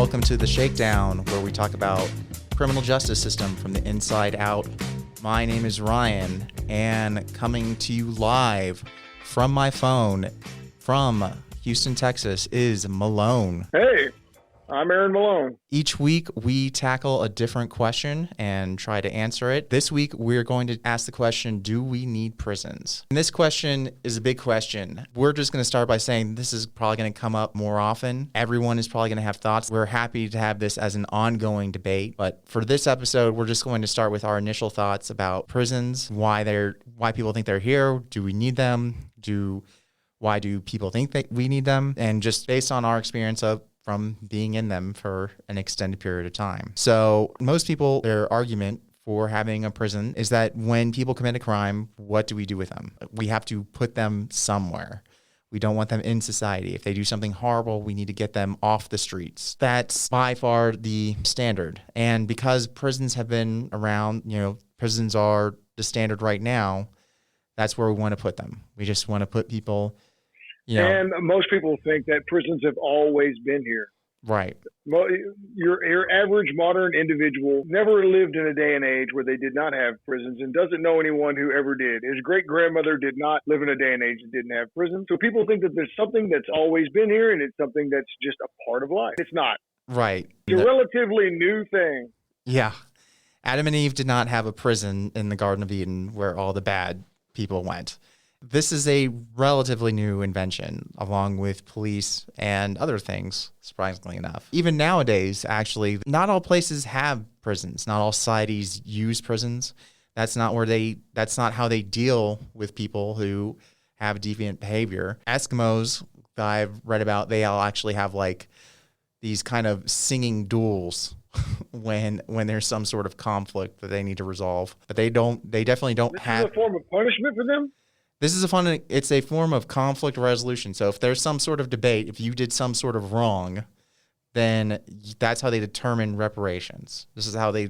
Welcome to The Shakedown, where we talk about criminal justice system from the inside out. My name is Ryan, and coming to you live from my phone from Houston, Texas is Malone. Hey, I'm Aaron Malone. Each week, we tackle a different question and try to answer it. This week, we're going to ask the question, do we need prisons? And this question is a big question. We're just going to start by saying this is probably going to come up more often. Everyone is probably going to have thoughts. We're happy to have this as an ongoing debate. But for this episode, we're just going to start with our initial thoughts about prisons, why people think they're here, do we need them, why do people think that we need them, and just based on our experience from being in them for an extended period of time. So most people, their argument for having a prison is that when people commit a crime, what do we do with them? We have to put them somewhere. We don't want them in society. If they do something horrible, we need to get them off the streets. That's by far the standard. And because prisons have been around, prisons are the standard right now, that's where we want to put them. We just want to put people... And most people think that prisons have always been here. Right. Your average modern individual never lived in a day and age where they did not have prisons and doesn't know anyone who ever did. His great-grandmother did not live in a day and age that didn't have prisons. So people think that there's something that's always been here and it's something that's just a part of life. It's not. Right. It's a relatively new thing. Yeah. Adam and Eve did not have a prison in the Garden of Eden where all the bad people went. This is a relatively new invention, along with police and other things, surprisingly enough. Even nowadays, actually, not all places have prisons. Not all societies use prisons. That's not how they deal with people who have deviant behavior. Eskimos that I've read about, they all actually have like these kind of singing duels when there's some sort of conflict that they need to resolve. But they definitely don't have... This is a form of punishment for them? It's a form of conflict resolution. So if there's some sort of debate, if you did some sort of wrong, then that's how they determine reparations. This is how they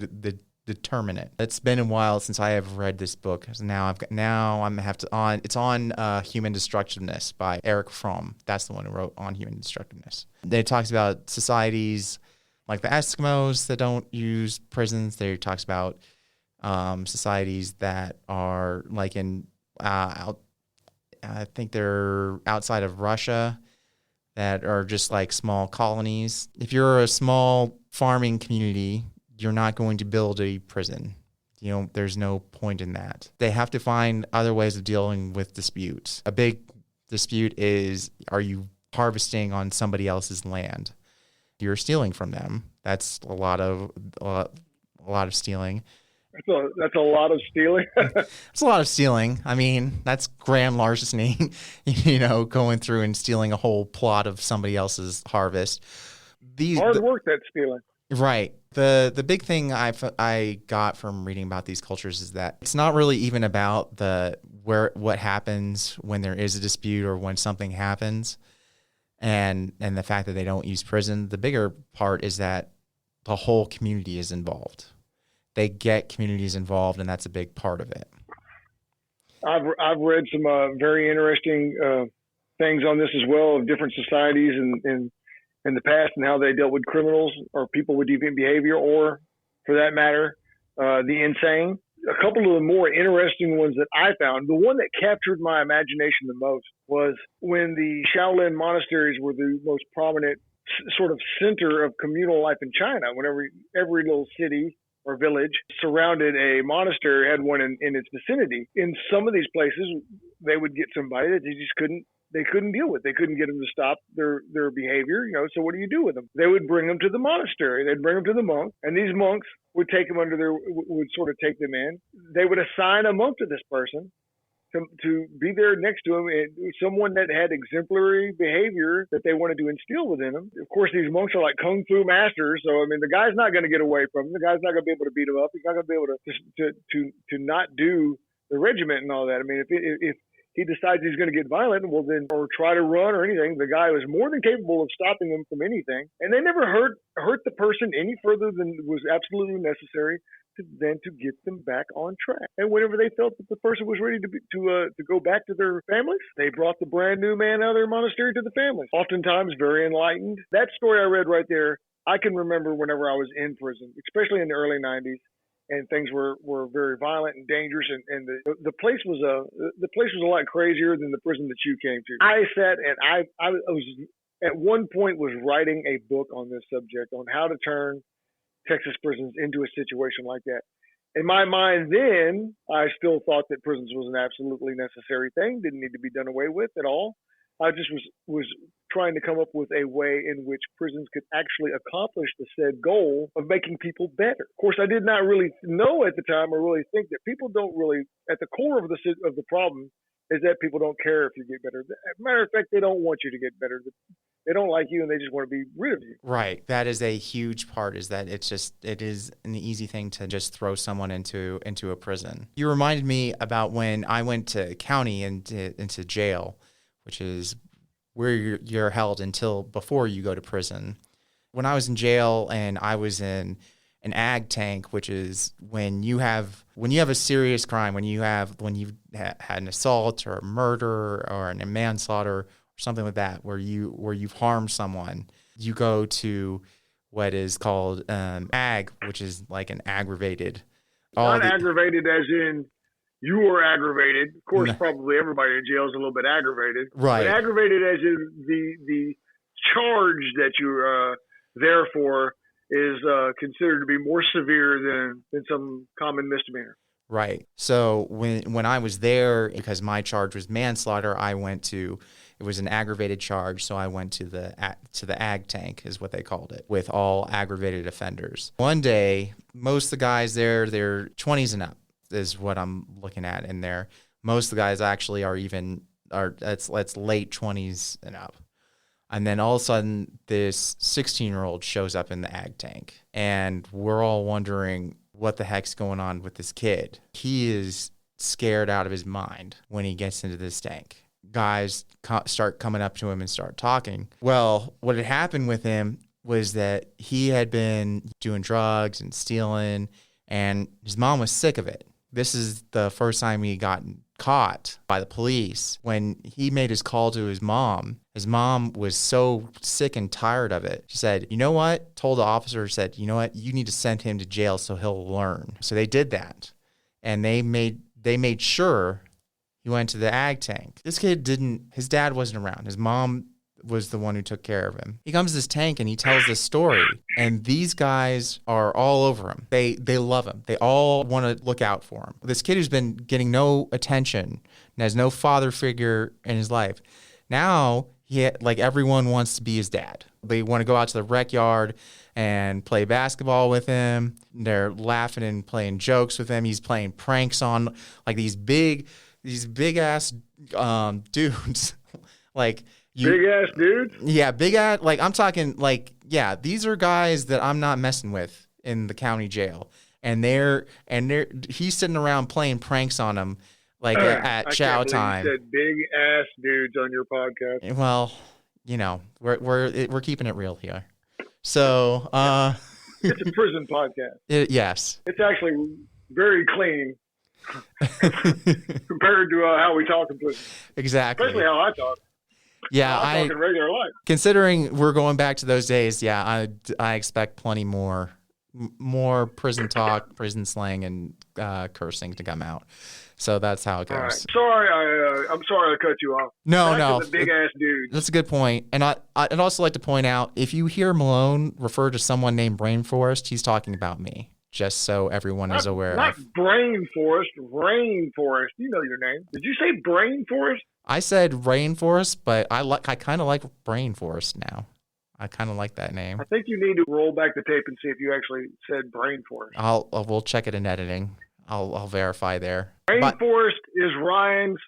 determine it. It's been a while since I have read this book. So it's on Human Destructiveness by Erich Fromm. That's the one who wrote on human destructiveness. It talks about societies like the Eskimos that don't use prisons. They talks about societies that are like in I think they're outside of Russia that are just like small colonies. If you're a small farming community, you're not going to build a prison. There's no point in that. They have to find other ways of dealing with disputes. A big dispute is, are you harvesting on somebody else's land? You're stealing from them. That's a lot of stealing. That's a lot of stealing. It's a lot of stealing. I mean, that's grand larceny, going through and stealing a whole plot of somebody else's harvest. Hard work, that's stealing. Right. The big thing I got from reading about these cultures is that it's not really even about what happens when there is a dispute or when something happens and the fact that they don't use prison. The bigger part is that the whole community is involved. They get communities involved, and that's a big part of it. I've read some very interesting things on this as well, of different societies in the past and how they dealt with criminals or people with deviant behavior, or for that matter, the insane. A couple of the more interesting ones that I found, the one that captured my imagination the most was when the Shaolin monasteries were the most prominent sort of center of communal life in China. Whenever every little city or village surrounded a monastery, had one in its vicinity. In some of these places, they would get somebody that they couldn't deal with. They couldn't get them to stop their behavior, so what do you do with them? They would bring them to the monastery. They'd bring them to the monk, and these monks would take them would sort of take them in. They would assign a monk to this person to be there next to him, and someone that had exemplary behavior that they wanted to instill within him. Of course, these monks are like kung fu masters, so the guy's not going to get away from him. The guy's not going to be able to beat him up. He's not going to be able to not do the regiment and all that. If he decides he's going to get violent, or try to run or anything, the guy was more than capable of stopping him from anything. And they never hurt the person any further than was absolutely necessary to get them back on track. And whenever they felt that the person was ready to go back to their families, they brought the brand new man out of their monastery to the family. Oftentimes very enlightened. That story I read right there, I can remember whenever I was in prison, especially in the early '90s, and things were very violent and dangerous, and the place was a lot crazier than the prison that you came to. I sat and I was at one point was writing a book on this subject on how to turn Texas prisons into a situation like that. In my mind then, I still thought that prisons was an absolutely necessary thing, didn't need to be done away with at all. I just was trying to come up with a way in which prisons could actually accomplish the said goal of making people better. Of course, I did not really know at the time or really think that people don't really, at the core of the problem is that people don't care if you get better. As a matter of fact, they don't want you to get better. They don't like you and they just want to be rid of you. Right. That is a huge part, is that it is an easy thing to just throw someone into a prison. You reminded me about when I went to county into jail, which is where you're held until before you go to prison. When I was in jail and I was in an ag tank, which is when you have a serious crime, when you've had an assault or a murder or a manslaughter or something like that, where you've harmed someone, you go to what is called ag, which is like an aggravated. Not aggravated as in you were aggravated. Of course, probably everybody in jail is a little bit aggravated. Right. But aggravated as in the charge that you're there for is considered to be more severe than some common misdemeanor. Right. So when I was there, because my charge was manslaughter, it was an aggravated charge, so I went to the ag tank, is what they called it, with all aggravated offenders. One day, most of the guys there, they're 20s and up, is what I'm looking at in there. Most of the guys actually are it's late 20s and up. And then all of a sudden, this 16-year-old shows up in the ag tank, and we're all wondering what the heck's going on with this kid. He is scared out of his mind when he gets into this tank. Guys start coming up to him and start talking. Well, what had happened with him was that he had been doing drugs and stealing, and his mom was sick of it. This is the first time he got caught by the police. When he made his call to his mom was so sick and tired of it. She said, you know what? Told the officer, said, you know what? You need to send him to jail so he'll learn. So they did that. And they made sure he went to the ag tank. This kid his dad wasn't around. His mom was the one who took care of him. He comes to this tank and he tells this story, and these guys are all over him. They love him. They all want to look out for him. This kid who's been getting no attention and has no father figure in his life, now everyone wants to be his dad. They want to go out to the rec yard and play basketball with him. They're laughing and playing jokes with him. He's playing pranks on like these big ass dudes. Big ass dudes? Yeah, big ass. Like, I'm talking, like, yeah, these are guys that I'm not messing with in the county jail. And he's sitting around playing pranks on them, like at chow time. You said big ass dudes on your podcast. Well, you know, we're keeping it real here. So, it's a prison podcast. Yes. It's actually very clean compared to how we talk in prison. Exactly. Especially how I talk. Yeah, I talk in regular life. Considering we're going back to those days, yeah, I expect plenty more prison talk, prison slang, and cursing to come out. So that's how it goes. All right. I'm sorry I cut you off. No. The big ass dude. That's a good point. And I'd also like to point out, if you hear Malone refer to someone named Brainforest, he's talking about me. Just so everyone is aware of. Not Brainforest, Rainforest. You know your name. Did you say Brainforest? I said Rainforest, but I kind of like Brainforest now. I kind of like that name. I think you need to roll back the tape and see if you actually said Brainforest. We'll check it in editing. I'll verify there. Rainforest is Ryan's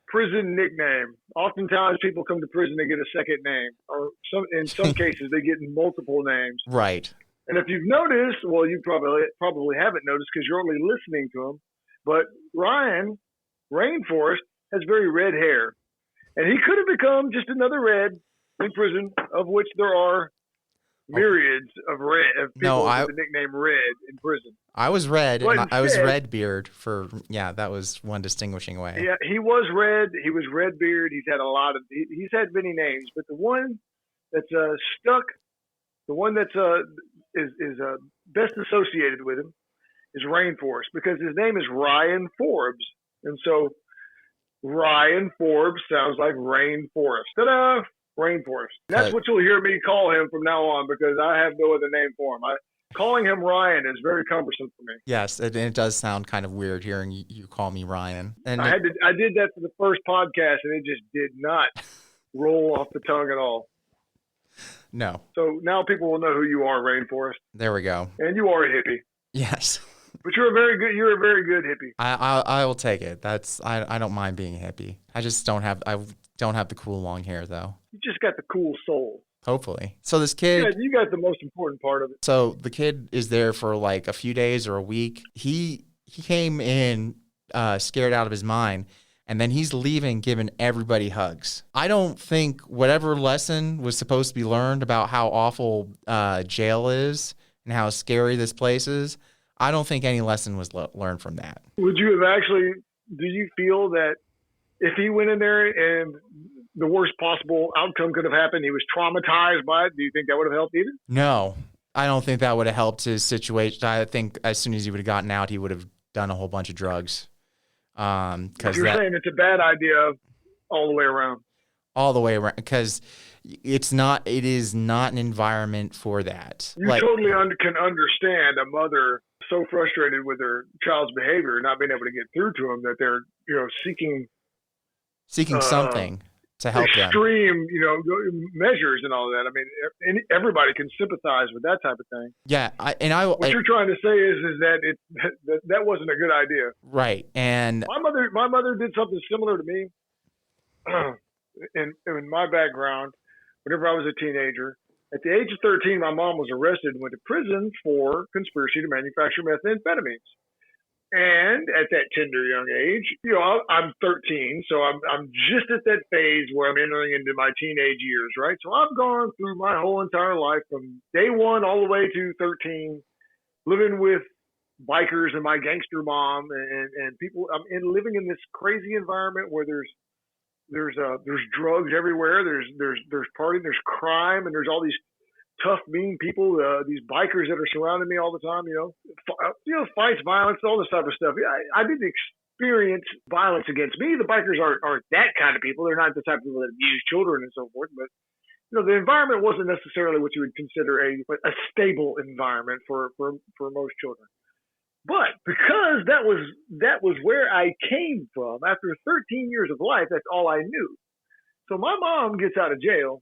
prison nickname. Oftentimes people come to prison, they get a second name, or in some cases they get multiple names. Right. And if you've noticed, well, you probably haven't noticed because you're only listening to him, but Ryan Rainforest has very red hair. And he could have become just another red in prison, of which there are myriads of people with the nickname Red in prison. I was red, and I was Redbeard that was one distinguishing way. Yeah, he was red. He was Redbeard. He's had many names, but the one that's stuck The one that's is best associated with him is Rainforest because his name is Ryan Forbes, and so Ryan Forbes sounds like rainforest. Ta-da! Rainforest. That's what you'll hear me call him from now on because I have no other name for him. Calling him Ryan is very cumbersome for me. Yes, it does sound kind of weird hearing you call me Ryan. And I did that for the first podcast, and it just did not roll off the tongue at all. No. So now people will know who you are, Rainforest. There we go. And you are a hippie. Yes. But you're a very good hippie. I will take it. I don't mind being a hippie. I just don't have the cool long hair though. You just got the cool soul. Hopefully. So this kid, you got the most important part of it. So the kid is there for like a few days or a week. He came in scared out of his mind, and then he's leaving giving everybody hugs. I don't think whatever lesson was supposed to be learned about how awful jail is and how scary this place is, I don't think any lesson was learned from that. Would you have actually, do you feel that if he went in there and the worst possible outcome could have happened, he was traumatized by it, do you think that would have helped either? No, I don't think that would have helped his situation. I think as soon as he would have gotten out, he would have done a whole bunch of drugs. You're saying it's a bad idea all the way around. All the way around, because it is not an environment for that. You totally can understand a mother so frustrated with their child's behavior, not being able to get through to them, that they're seeking something to help extreme, measures and all that. I mean, everybody can sympathize with that type of thing. Yeah, what you're trying to say is that that wasn't a good idea, right? And my mother did something similar to me. In my background, whenever I was a teenager, at the age of 13, my mom was arrested and went to prison for conspiracy to manufacture methamphetamines. And at that tender young age, I'm 13, so I'm just at that phase where I'm entering into my teenage years, right? So I've gone through my whole entire life from day one all the way to 13, living with bikers and my gangster mom and people. I'm living in this crazy environment where there's drugs everywhere. There's partying, there's crime, and there's all these tough, mean people, these bikers that are surrounding me all the time, fights, violence, all this type of stuff. I didn't experience violence against me. The bikers aren't that kind of people. They're not the type of people that abuse children and so forth. But, the environment wasn't necessarily what you would consider a stable environment for most children. But because that was where I came from, after 13 years of life, that's all I knew. So my mom gets out of jail.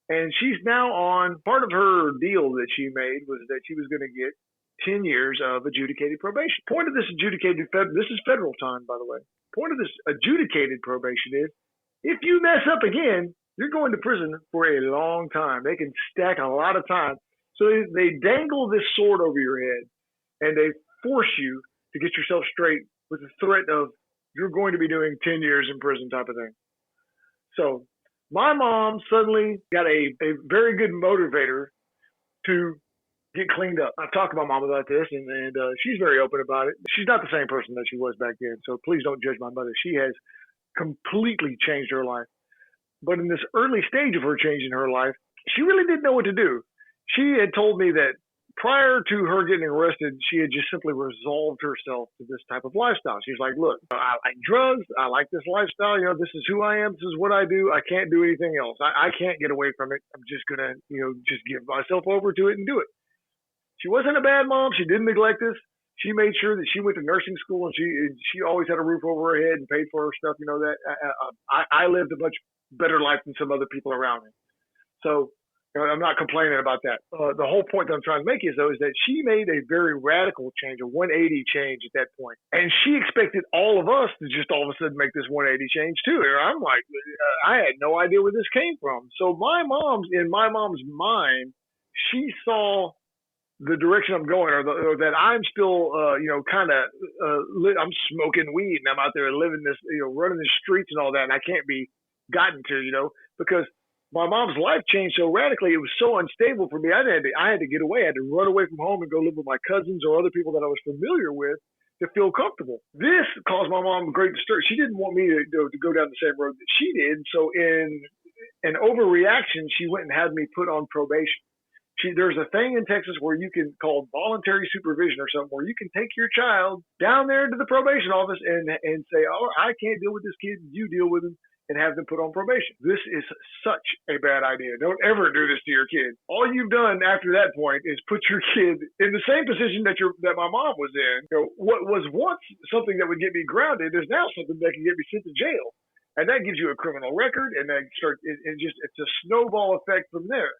And she's now on, part of her deal that she made was that she was going to get 10 years of adjudicated probation. Point of this this is federal time, by the way. Point of this adjudicated probation is if you mess up again, you're going to prison for a long time. They can stack a lot of time. So they dangle this sword over your head and they force you to get yourself straight with the threat of you're going to be doing 10 years in prison type of thing. So my mom suddenly got a very good motivator to get cleaned up. I've talked to my mom about this, and she's very open about it. She's not the same person that she was back then, so please don't judge my mother. She has completely changed her life. But in this early stage of her changing her life, she really didn't know what to do. She had told me that prior to her getting arrested, she had just simply resolved herself to this type of lifestyle. She's like, look, I like drugs. I like this lifestyle. This is who I am. This is what I do. I can't do anything else. I can't get away from it. I'm just going to, just give myself over to it and do it. She wasn't a bad mom. She didn't neglect us. She made sure that she went to nursing school and she always had a roof over her head and paid for her stuff. That I lived a much better life than some other people around me. So, I'm not complaining about that. The whole point that I'm trying to make is that she made a very radical change, a 180 change at that point. And she expected all of us to just all of a sudden make this 180 change too. And I'm like, I had no idea where this came from. So in my mom's mind, she saw the direction I'm going or that I'm still, I'm smoking weed and I'm out there living this, running the streets and all that. And I can't be gotten to, because my mom's life changed so radically. It was so unstable for me. I had to get away. I had to run away from home and go live with my cousins or other people that I was familiar with to feel comfortable. This caused my mom great distress. She didn't want me to go down the same road that she did. So in an overreaction, she went and had me put on probation. There's a thing in Texas where you can call voluntary supervision or something, where you can take your child down there to the probation office and say, oh, I can't deal with this kid, you deal with him, and have them put on probation. This is such a bad idea. Don't ever do this to your kid. All you've done after that point is put your kid in the same position that my mom was in. What was once something that would get me grounded is now something that can get me sent to jail. And that gives you a criminal record, and then it's a snowball effect from there.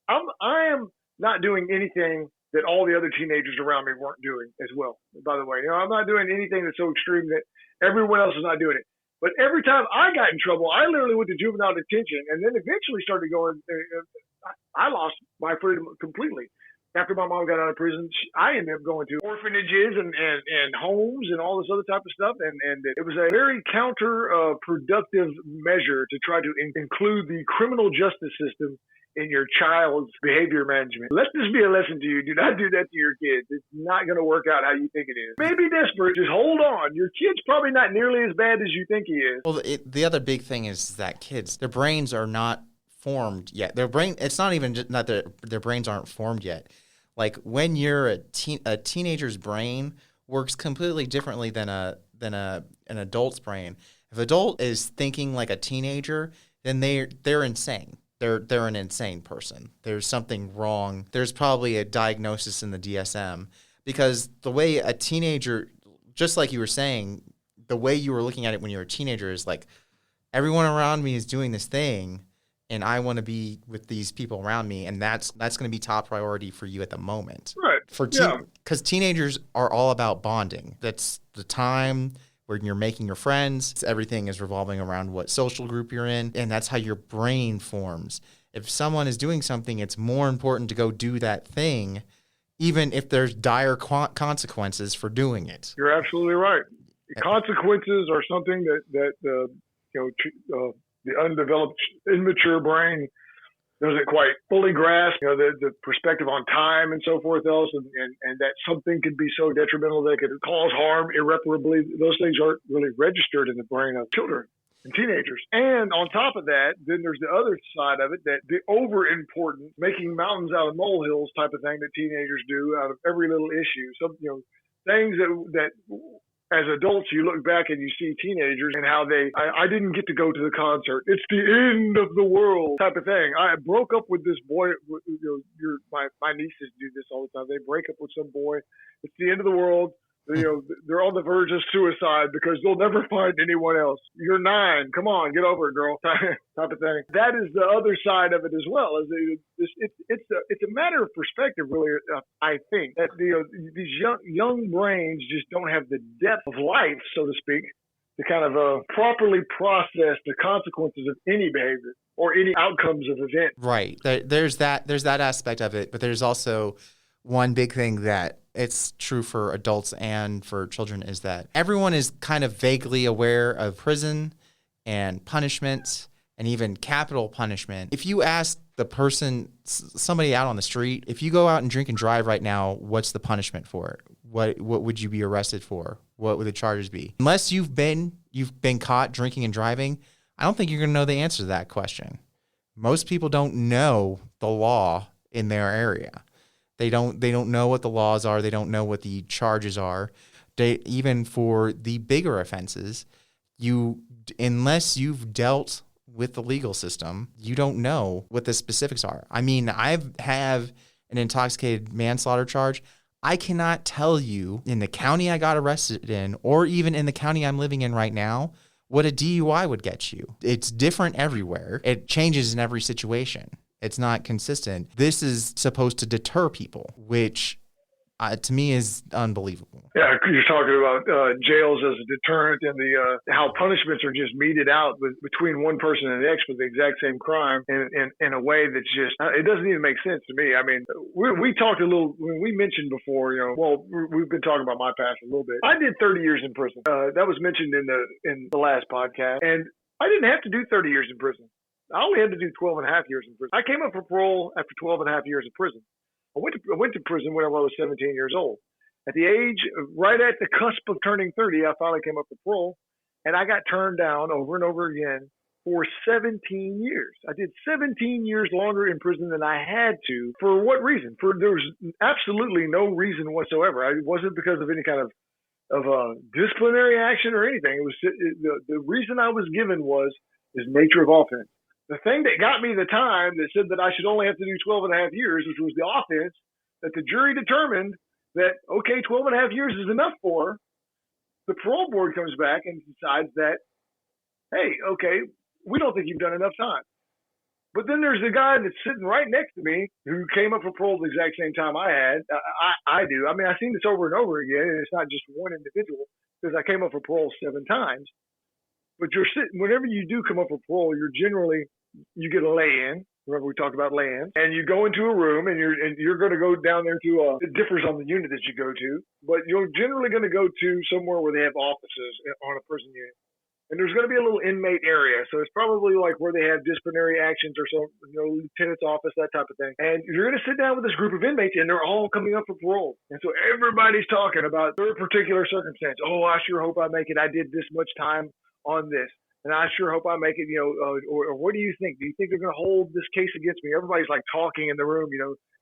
I am not doing anything that all the other teenagers around me weren't doing as well. By the way, I'm not doing anything that's so extreme that everyone else is not doing it. But every time I got in trouble, I literally went to juvenile detention, and then eventually started going. I lost my freedom completely. After my mom got out of prison, I ended up going to orphanages and homes and all this other type of stuff. And it was a very counterproductive measure to try to include the criminal justice system in your child's behavior management. Let this be a lesson to you. Do not do that to your kids. It's not going to work out how you think it is. Maybe desperate. Just hold on. Your kid's probably not nearly as bad as you think he is. Well, the other big thing is that kids, their brains are not formed yet. It's not even just not that their brains aren't formed yet. Like when you're a teenager's brain works completely differently than an adult's brain. If an adult is thinking like a teenager, then they're insane. They're an insane person. There's something wrong. There's probably a diagnosis in the DSM, because the way a teenager, just like you were saying, the way you were looking at it when you were a teenager is like, everyone around me is doing this thing, and I want to be with these people around me, and that's going to be top priority for you at the moment. Right. Because teenagers are all about bonding. That's the time where you're making your friends. Everything is revolving around what social group you're in, and that's how your brain forms. If someone is doing something, it's more important to go do that thing, even if there's dire consequences for doing it. You're absolutely right. The consequences are something that the undeveloped, immature brain doesn't quite fully grasp, the perspective on time and so forth else, and that something could be so detrimental that it could cause harm irreparably. Those things aren't really registered in the brain of children and teenagers. And on top of that, then there's the other side of it, that the over-important, making mountains out of molehills type of thing that teenagers do out of every little issue. So, things that as adults, you look back and you see teenagers and how I didn't get to go to the concert. It's the end of the world type of thing. I broke up with this boy. My nieces do this all the time. They break up with some boy. It's the end of the world. They're on the verge of suicide because they'll never find anyone else. You're 9. Come on, get over it, girl. Type of thing. That is the other side of it as well. It's a matter of perspective, really. I think that these young brains just don't have the depth of life, so to speak, to kind of properly process the consequences of any behavior or any outcomes of events. Right. There's that aspect of it, but there's also one big thing that it's true for adults and for children is that everyone is kind of vaguely aware of prison and punishment and even capital punishment. If you ask the person, somebody out on the street, if you go out and drink and drive right now, what's the punishment for it? What would you be arrested for? What would the charges be? Unless you've been caught drinking and driving, I don't think you're going to know the answer to that question. Most people don't know the law in their area. They don't know what the laws are. They don't know what the charges are. Even for the bigger offenses, unless you've dealt with the legal system, you don't know what the specifics are. I mean, I have an intoxicated manslaughter charge. I cannot tell you in the county I got arrested in, or even in the county I'm living in right now, what a DUI would get you. It's different everywhere. It changes in every situation. It's not consistent. This is supposed to deter people, which to me is unbelievable. Yeah, you're talking about jails as a deterrent and how punishments are just meted out between one person and the next for the exact same crime in a way that's just, it doesn't even make sense to me. I mean, we talked a little, when we mentioned before, we've been talking about my past a little bit. I did 30 years in prison. That was mentioned in the last podcast. And I didn't have to do 30 years in prison. I only had to do 12 and a half years in prison. I came up for parole after 12 and a half years in prison. I went to prison when I was 17 years old. At the age, right at the cusp of turning 30, I finally came up for parole, and I got turned down over and over again for 17 years. I did 17 years longer in prison than I had to. For what reason? There was absolutely no reason whatsoever. It wasn't because of any kind of disciplinary action or anything. It was the reason I was given is nature of offense. The thing that got me the time that said that I should only have to do 12 and a half years, which was the offense that the jury determined that, okay, 12 and a half years is enough for. The parole board comes back and decides that, hey, okay, we don't think you've done enough time. But then there's a guy that's sitting right next to me who came up for parole the exact same time I had. I do. I mean, I've seen this over and over again, and it's not just one individual because I came up for parole 7 times. But you're sitting, whenever you do come up for parole, you get a lay-in. Remember we talked about lay-in, and you go into a room, and you're going to go down there to it differs on the unit that you go to, but you're generally going to go to somewhere where they have offices on a prison unit. And there's going to be a little inmate area. So it's probably like where they have disciplinary actions or some, lieutenant's office, that type of thing. And you're going to sit down with this group of inmates and they're all coming up for parole. And so everybody's talking about their particular circumstance. Oh, I sure hope I make it. I did this much time on this. And I sure hope I make it, or what do you think? Do you think they're going to hold this case against me? Everybody's like talking in the room,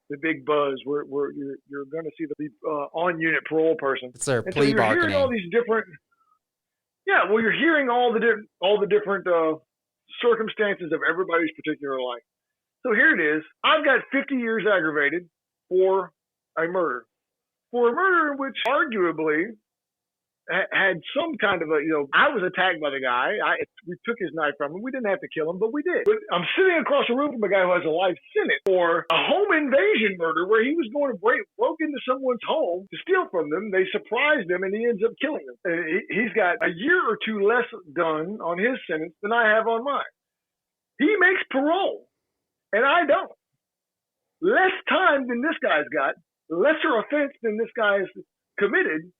the big buzz where you're going to see the on-unit parole person. It's their and plea so you're bargaining. Hearing all these different... Yeah, well, you're hearing all the different circumstances of everybody's particular life. So here it is. I've got 50 years aggravated for a murder. For a murder which arguably had some kind of I was attacked by the guy. We took his knife from him. We didn't have to kill him, but we did. But I'm sitting across the room from a guy who has a life sentence for a home invasion murder where he was going to broke into someone's home to steal from them. They surprised him, and he ends up killing them. And he's got a year or two less done on his sentence than I have on mine. He makes parole, and I don't. Less time than this guy's got, lesser offense than this guy's committed,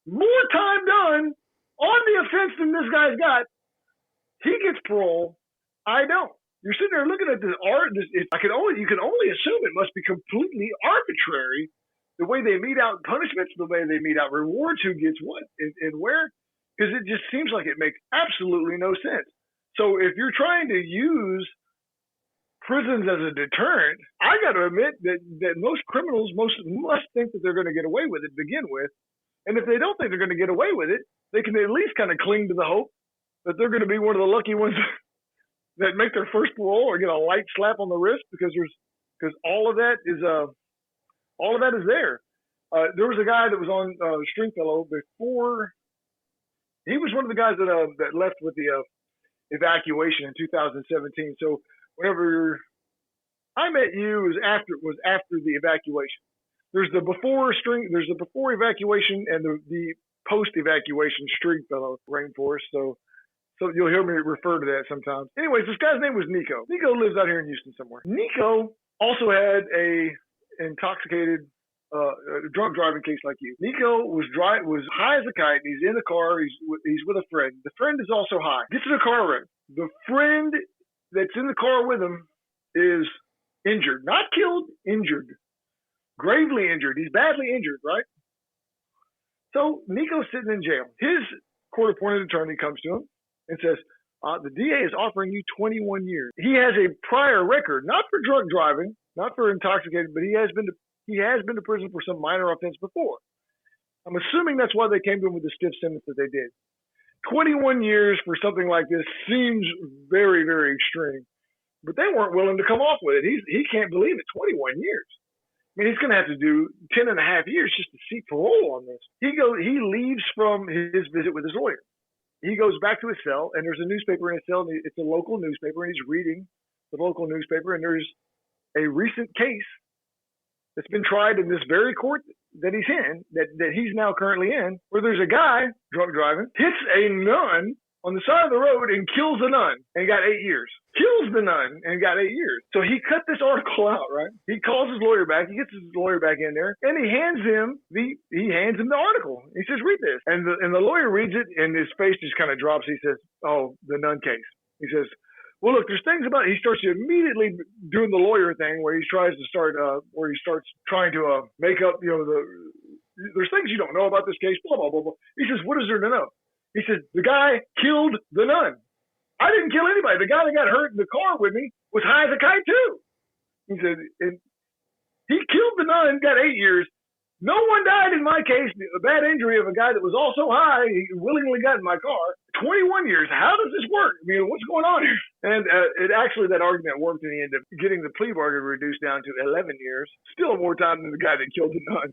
more time done on the offense than this guy's got. He gets parole. I don't. You're sitting there looking at this art. You can only assume it must be completely arbitrary, the way they mete out punishments, the way they mete out rewards, who gets what and where, because it just seems like it makes absolutely no sense. So if you're trying to use prisons as a deterrent, I got to admit that most criminals must think that they're going to get away with it to begin with. And if they don't think they're going to get away with it, they can at least kind of cling to the hope that they're going to be one of the lucky ones that make their first parole or get a light slap on the wrist because all of that is there. There was a guy that was on Stringfellow before. He was one of the guys that left with the evacuation in 2017. So whenever I met you, was after the evacuation. There's the before evacuation and the post evacuation Stringfellow rainforest. So you'll hear me refer to that sometimes. Anyways, this guy's name was Nico. Nico lives out here in Houston somewhere. Nico also had a intoxicated drunk driving case like you. Nico was high as a kite. He's in the car. He's with a friend. The friend is also high. Gets in a car wreck. The friend that's in the car with him is injured, not killed, injured. Gravely injured. He's badly injured, right? So Nico's sitting in jail. His court-appointed attorney comes to him and says, the DA is offering you 21 years. He has a prior record, not for drunk driving, not for intoxicated, but he has been to prison for some minor offense before. I'm assuming that's why they came to him with the stiff sentence that they did. 21 years for something like this seems very, very extreme. But they weren't willing to come off with it. He can't believe it, 21 years. I mean, he's going to have to do 10 and a half years just to seek parole on this. He leaves from his visit with his lawyer. He goes back to his cell, and there's a newspaper in his cell. And it's a local newspaper, and he's reading the local newspaper, and there's a recent case that's been tried in this very court that he's in, that he's now currently in, where there's a guy drunk driving, hits a nun on the side of the road and kills a nun and got 8 years. Kills the nun and got 8 years. So he cut this article out, right? He calls his lawyer back. He gets his lawyer back in there, and he hands him the article. He says, "Read this." And the lawyer reads it, and his face just kind of drops. He says, "Oh, the nun case." He says, "Well, look, there's things about it." He starts immediately doing the lawyer thing where he starts trying to make up, there's things you don't know about this case, blah, blah, blah, blah. He says, "What is there to know?" He says, "The guy killed the nun. I didn't kill anybody. The guy that got hurt in the car with me was high as a kite too. He said, and he killed the nun, got 8 years. No one died in my case. A bad injury of a guy that was also high. He willingly got in my car. 21 years. How does this work? I mean, what's going on here? And it actually, that argument worked in the end of getting the plea bargain reduced down to 11 years. Still more time than the guy that killed the nun.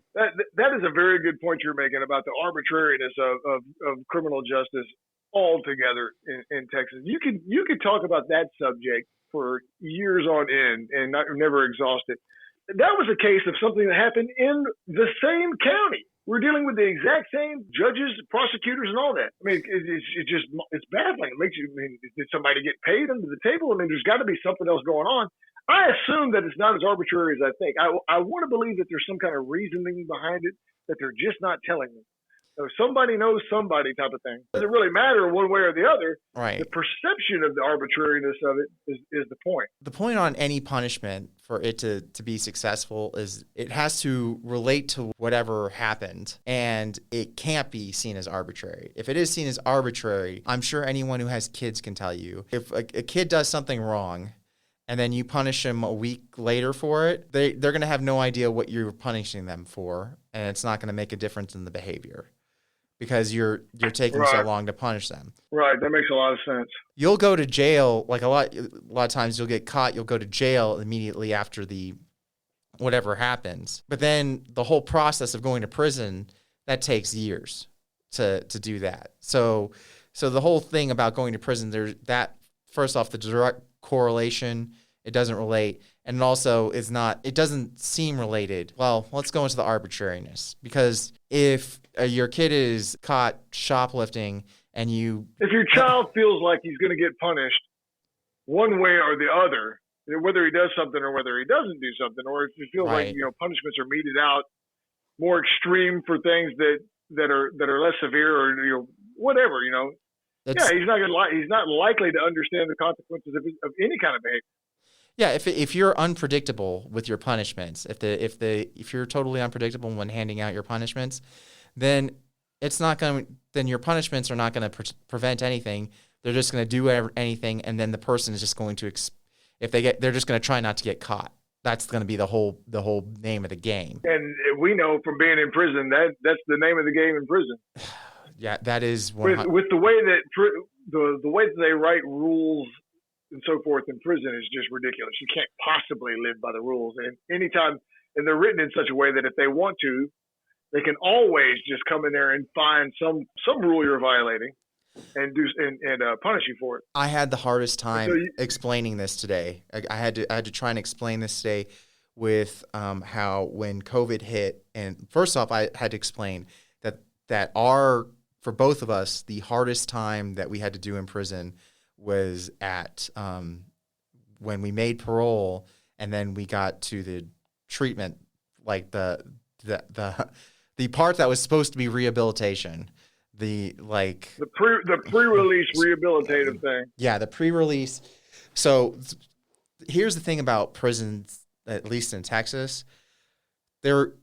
That is a very good point you're making about the arbitrariness of criminal justice altogether in Texas. You could talk about that subject for years on end and never exhaust it. That was a case of something that happened in the same county. We're dealing with the exact same judges, prosecutors, and all that. I mean, it's baffling. It makes you, I mean, did somebody get paid under the table? I mean, there's got to be something else going on. I assume that it's not as arbitrary as I think. I want to believe that there's some kind of reasoning behind it that they're just not telling me. So somebody knows somebody type of thing. It doesn't really matter one way or the other. Right. The perception of the arbitrariness of it is the point. The point on any punishment for it to be successful is it has to relate to whatever happened, and it can't be seen as arbitrary. If it is seen as arbitrary, I'm sure anyone who has kids can tell you, if a kid does something wrong and then you punish them a week later for it, they're going to have no idea what you're punishing them for, and it's not going to make a difference in the behavior, because you're taking so long to punish them. Right, that makes a lot of sense. You'll go to jail, like a lot of times you'll get caught, you'll go to jail immediately after the whatever happens. But then the whole process of going to prison, that takes years to do that. So the whole thing about going to prison, there's that, first off, the direct correlation, it doesn't relate. And it also it doesn't seem related. Well, let's go into the arbitrariness, because if your kid is caught shoplifting and if your child feels like he's going to get punished one way or the other, whether he does something or whether he doesn't do something, or if you feel like, punishments are meted out more extreme for things that are less severe, or, whatever, he's not likely to understand the consequences of any kind of behavior. Yeah, if you're unpredictable with your punishments, if you're totally unpredictable when handing out your punishments, then then your punishments are not going to prevent anything. They're just going to do anything, and then the person is just going to they're just going to try not to get caught. That's going to be the whole name of the game. And we know from being in prison that's the name of the game in prison. Yeah, that is with the way that the way that they write rules and so forth in prison is just ridiculous. You can't possibly live by the rules, and they're written in such a way that if they want to, they can always just come in there and find some rule you're violating and punish you for it. I had the hardest time explaining this today. I had to try and explain this today with how when COVID hit, and first off, I had to explain that for both of us, the hardest time that we had to do in prison was at when we made parole, and then we got to the treatment, like the part that was supposed to be rehabilitation, the pre-release rehabilitative thing. Yeah, the pre-release. So here's the thing about prisons, at least in Texas, there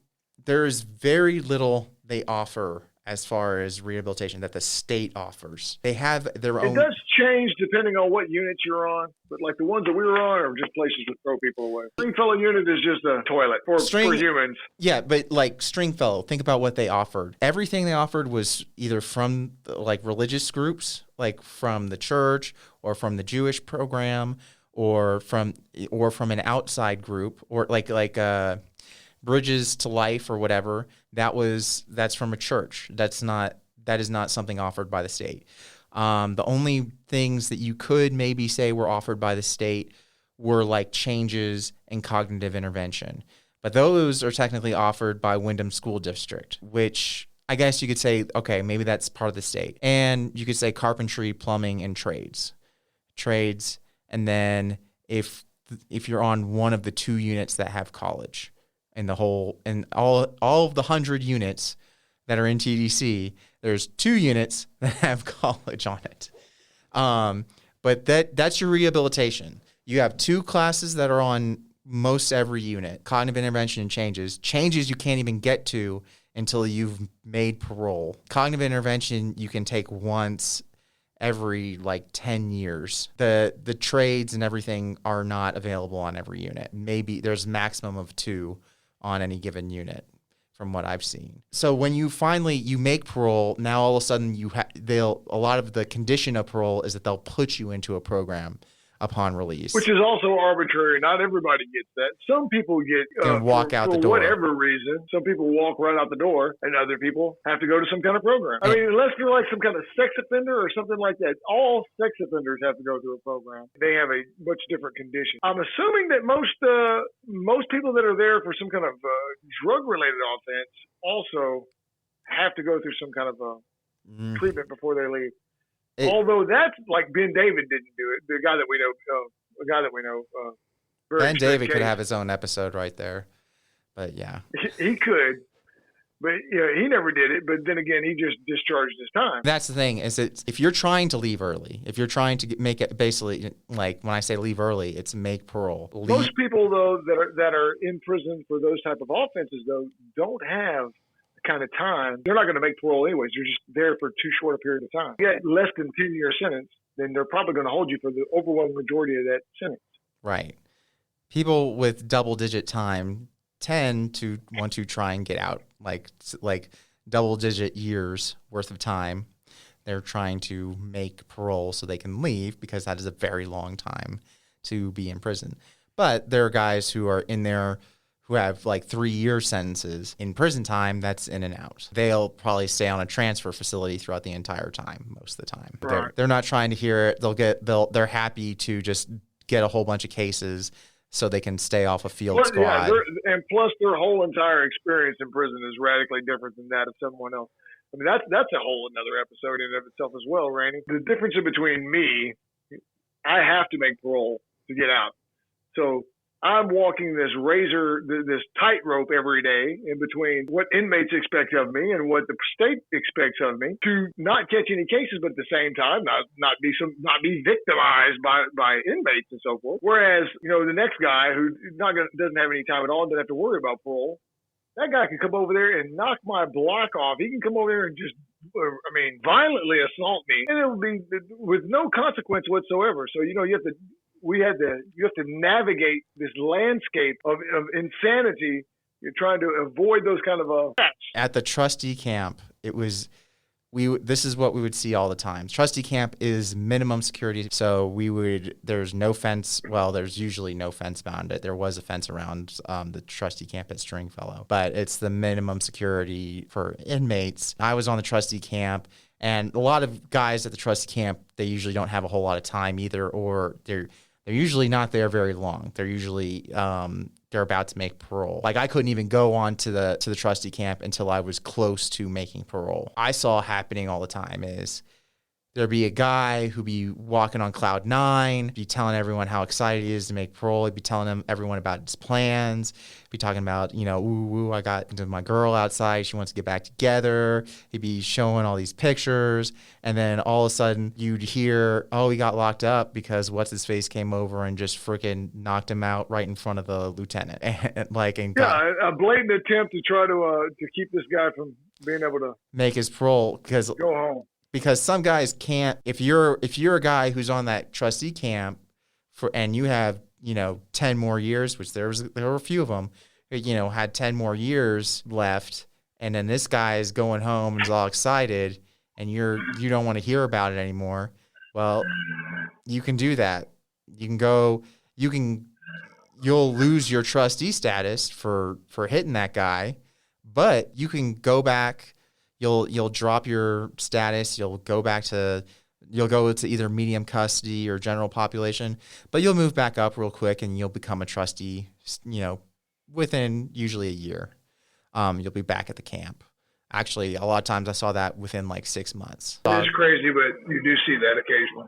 is very little they offer as far as rehabilitation that the state offers. They have their own. It does change depending on what units you're on, but like the ones that we were on are just places to throw people away. Stringfellow unit is just a toilet for humans. Yeah, but like Stringfellow, think about what they offered. Everything they offered was either from like religious groups, like from the church or from the Jewish program, or from an outside group, or like Bridges to Life or whatever. That's from a church. That is not something offered by the state. The only things that you could maybe say were offered by the state were like changes in cognitive intervention. But those are technically offered by Windham School District, which I guess you could say, okay, maybe that's part of the state. And you could say carpentry, plumbing, and trades. And then if you're on one of the 2 units that have college. And all of the 100 units that are in TDC, there's 2 units that have college on it. But that's your rehabilitation. You have 2 classes that are on most every unit: cognitive intervention and changes. Changes you can't even get to until you've made parole. Cognitive intervention you can take once, every like 10 years. The trades and everything are not available on every unit. Maybe there's a maximum of 2 on any given unit from what I've seen. So when you make parole, now all of a sudden a lot of the condition of parole is that they'll put you into a program upon release. Which is also arbitrary. Not everybody gets that. Some people get walk out the door for whatever reason. Some people walk right out the door, and other people have to go to some kind of program. I mean, unless you're like some kind of sex offender or something like that, all sex offenders have to go through a program. They have a much different condition. I'm assuming that most people that are there for some kind of drug-related offense also have to go through some kind of treatment before they leave. Although that's like Ben David didn't do it. The guy that we know, Ben David could have his own episode right there. But yeah, he could, but he never did it. But then again, he just discharged his time. That's the thing is that if you're trying to leave early, if you're trying to make it basically like when I say leave early, it's make parole. Most people though that are in prison for those type of offenses though don't have kind of time. They're not going to make parole anyways. You're just there for too short a period of time. You get less than 10-year sentence, then they're probably going to hold you for the overwhelming majority of that sentence. Right. People with double-digit time tend to want to try and get out, like double-digit years worth of time. They're trying to make parole so they can leave because that is a very long time to be in prison. But there are guys who are in there who have like 3-year sentences in prison time, that's in and out. They'll probably stay on a transfer facility throughout the entire time, most of the time. Right. They're not trying to hear it. They're happy to just get a whole bunch of cases so they can stay off a field squad. Yeah, and plus their whole entire experience in prison is radically different than that of someone else. I mean, that's a whole another episode in and of itself as well, Randy. The difference between me, I have to make parole to get out. So I'm walking this tightrope every day in between what inmates expect of me and what the state expects of me to not catch any cases, but at the same time not be victimized by inmates and so forth. Whereas the next guy who doesn't have any time at all, doesn't have to worry about parole. That guy can come over there and knock my block off. He can come over there and just violently assault me, and it will be with no consequence whatsoever. So you have to. You have to navigate this landscape of insanity. You're trying to avoid those kind of At the trustee camp, this is what we would see all the time. Trustee camp is minimum security. So there's no fence. Well, there's usually no fence around it. There was a fence around the trustee camp at Stringfellow, but it's the minimum security for inmates. I was on the trustee camp, and a lot of guys at the trustee camp, they usually don't have a whole lot of time either, or they're usually not there very long. They're usually they're about to make parole. Like I couldn't even go on to the trustee camp until I was close to making parole. I saw happening all the time is there'd be a guy who'd be walking on cloud 9, be telling everyone how excited he is to make parole. He'd be telling everyone about his plans. Be talking about, I got into my girl outside. She wants to get back together. He'd be showing all these pictures. And then all of a sudden you'd hear, oh, he got locked up because what's-his-face came over and just freaking knocked him out right in front of the lieutenant. A blatant attempt to try to keep this guy from being able to make his parole go home. Because some guys can't. If you're a guy who's on that trustee camp and you have 10 more years, which there were a few of them, had 10 more years left, and then this guy is going home and is all excited, and you don't want to hear about it anymore. Well, you can do that. You'll lose your trustee status for hitting that guy, but you can go back. You'll drop your status. You'll go to either medium custody or general population, but you'll move back up real quick and you'll become a trustee, within usually a year. You'll be back at the camp. Actually, a lot of times I saw that within like 6 months. It's crazy, but you do see that occasionally.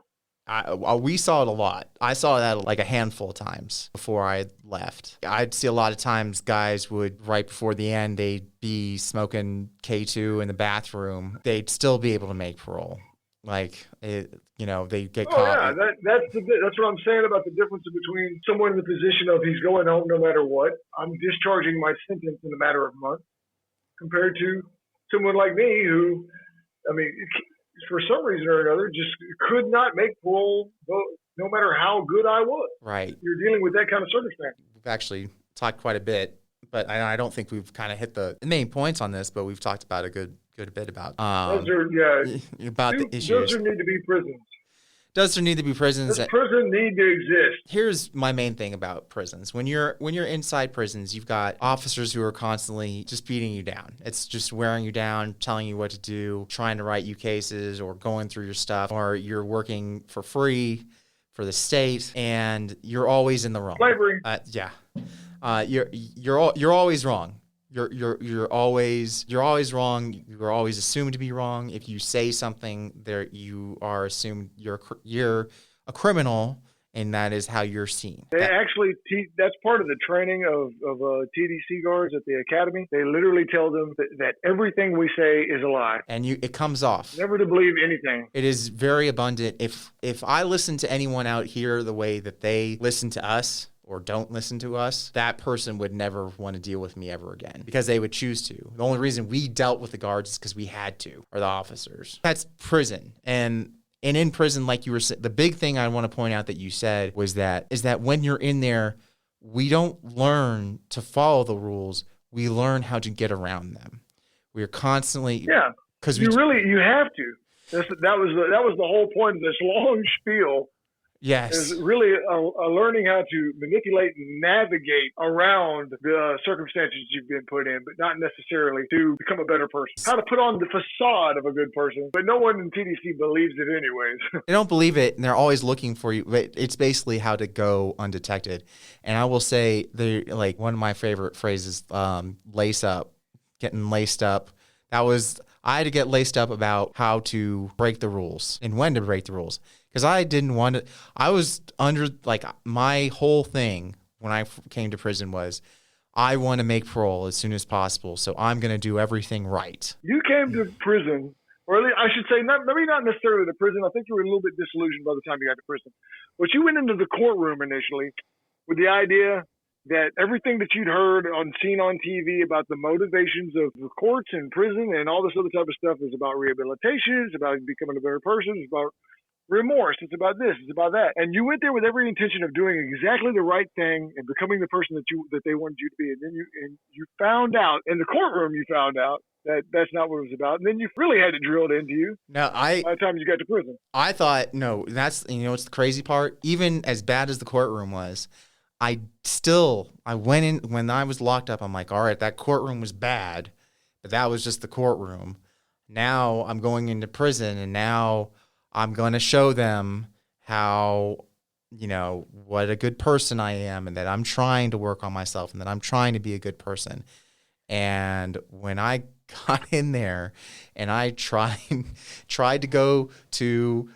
We saw it a lot. I saw that like a handful of times before I left. I'd see a lot of times guys would, right before the end, they'd be smoking K2 in the bathroom. They'd still be able to make parole. They'd get caught. Yeah, that's what I'm saying about the difference between someone in the position of he's going home no matter what. I'm discharging my sentence in a matter of months, compared to someone like me who, for some reason or another, just could not make parole, no matter how good I was. Right. You're dealing with that kind of circumstance. We've actually talked quite a bit, but I don't think we've kind of hit the main points on this, but we've talked about a good bit about Those are, about the issues. Those need to be prisons. Does there need to be prisons? Does prison need to exist? Here's my main thing about prisons. When you're inside prisons, you've got officers who are constantly just beating you down. It's just wearing you down, telling you what to do, trying to write you cases, or going through your stuff, or you're working for free for the state, and you're always in the wrong. Slavery. You're always wrong. You're always wrong. You're always assumed to be wrong. If you say something, there you are assumed you're a criminal, and that is how you're seen. They actually that's part of the training of TDC guards at the academy. They literally tell them that everything we say is a lie, and it comes off. Never to believe anything. It is very abundant. If I listen to anyone out here the way that they listen to us, or don't listen to us, that person would never want to deal with me ever again, because they would choose to. The only reason we dealt with the guards is because we had to, or the officers. That's prison. And in prison, like you were saying, the big thing I want to point out that you said is that when you're in there, we don't learn to follow the rules. We learn how to get around them. We're constantly, because you have to. That was the whole point of this long spiel. Yes. Is really learning how to manipulate and navigate around the circumstances you've been put in, but not necessarily to become a better person. How to put on the facade of a good person, but no one in TDC believes it anyways. They don't believe it, and they're always looking for you. But it's basically how to go undetected. And I will say, like one of my favorite phrases, lace up, getting laced up. I had to get laced up about how to break the rules and when to break the rules. Because I didn't want to, I was under, like, my whole thing when I came to prison was, I want to make parole as soon as possible, so I'm going to do everything right. You came to prison, or at least I should say, maybe not necessarily the prison. I think you were a little bit disillusioned by the time you got to prison. But you went into the courtroom initially with the idea that everything that you'd heard seen on TV about the motivations of the courts and prison and all this other type of stuff is about rehabilitation, it's about becoming a better person, it's about remorse, it's about this, it's about that. And you went there with every intention of doing exactly the right thing and becoming the person that they wanted you to be. And then you found out, in the courtroom you found out, that that's not what it was about. And then you really had it drilled into you. By the time you got to prison. I thought, no, that's, what's the crazy part? Even as bad as the courtroom was, I went in, when I was locked up, I'm like, all right, that courtroom was bad, but that was just the courtroom. Now I'm going into prison, and now I'm going to show them how, what a good person I am, and that I'm trying to work on myself, and that I'm trying to be a good person. And when I got in there and I tried to go to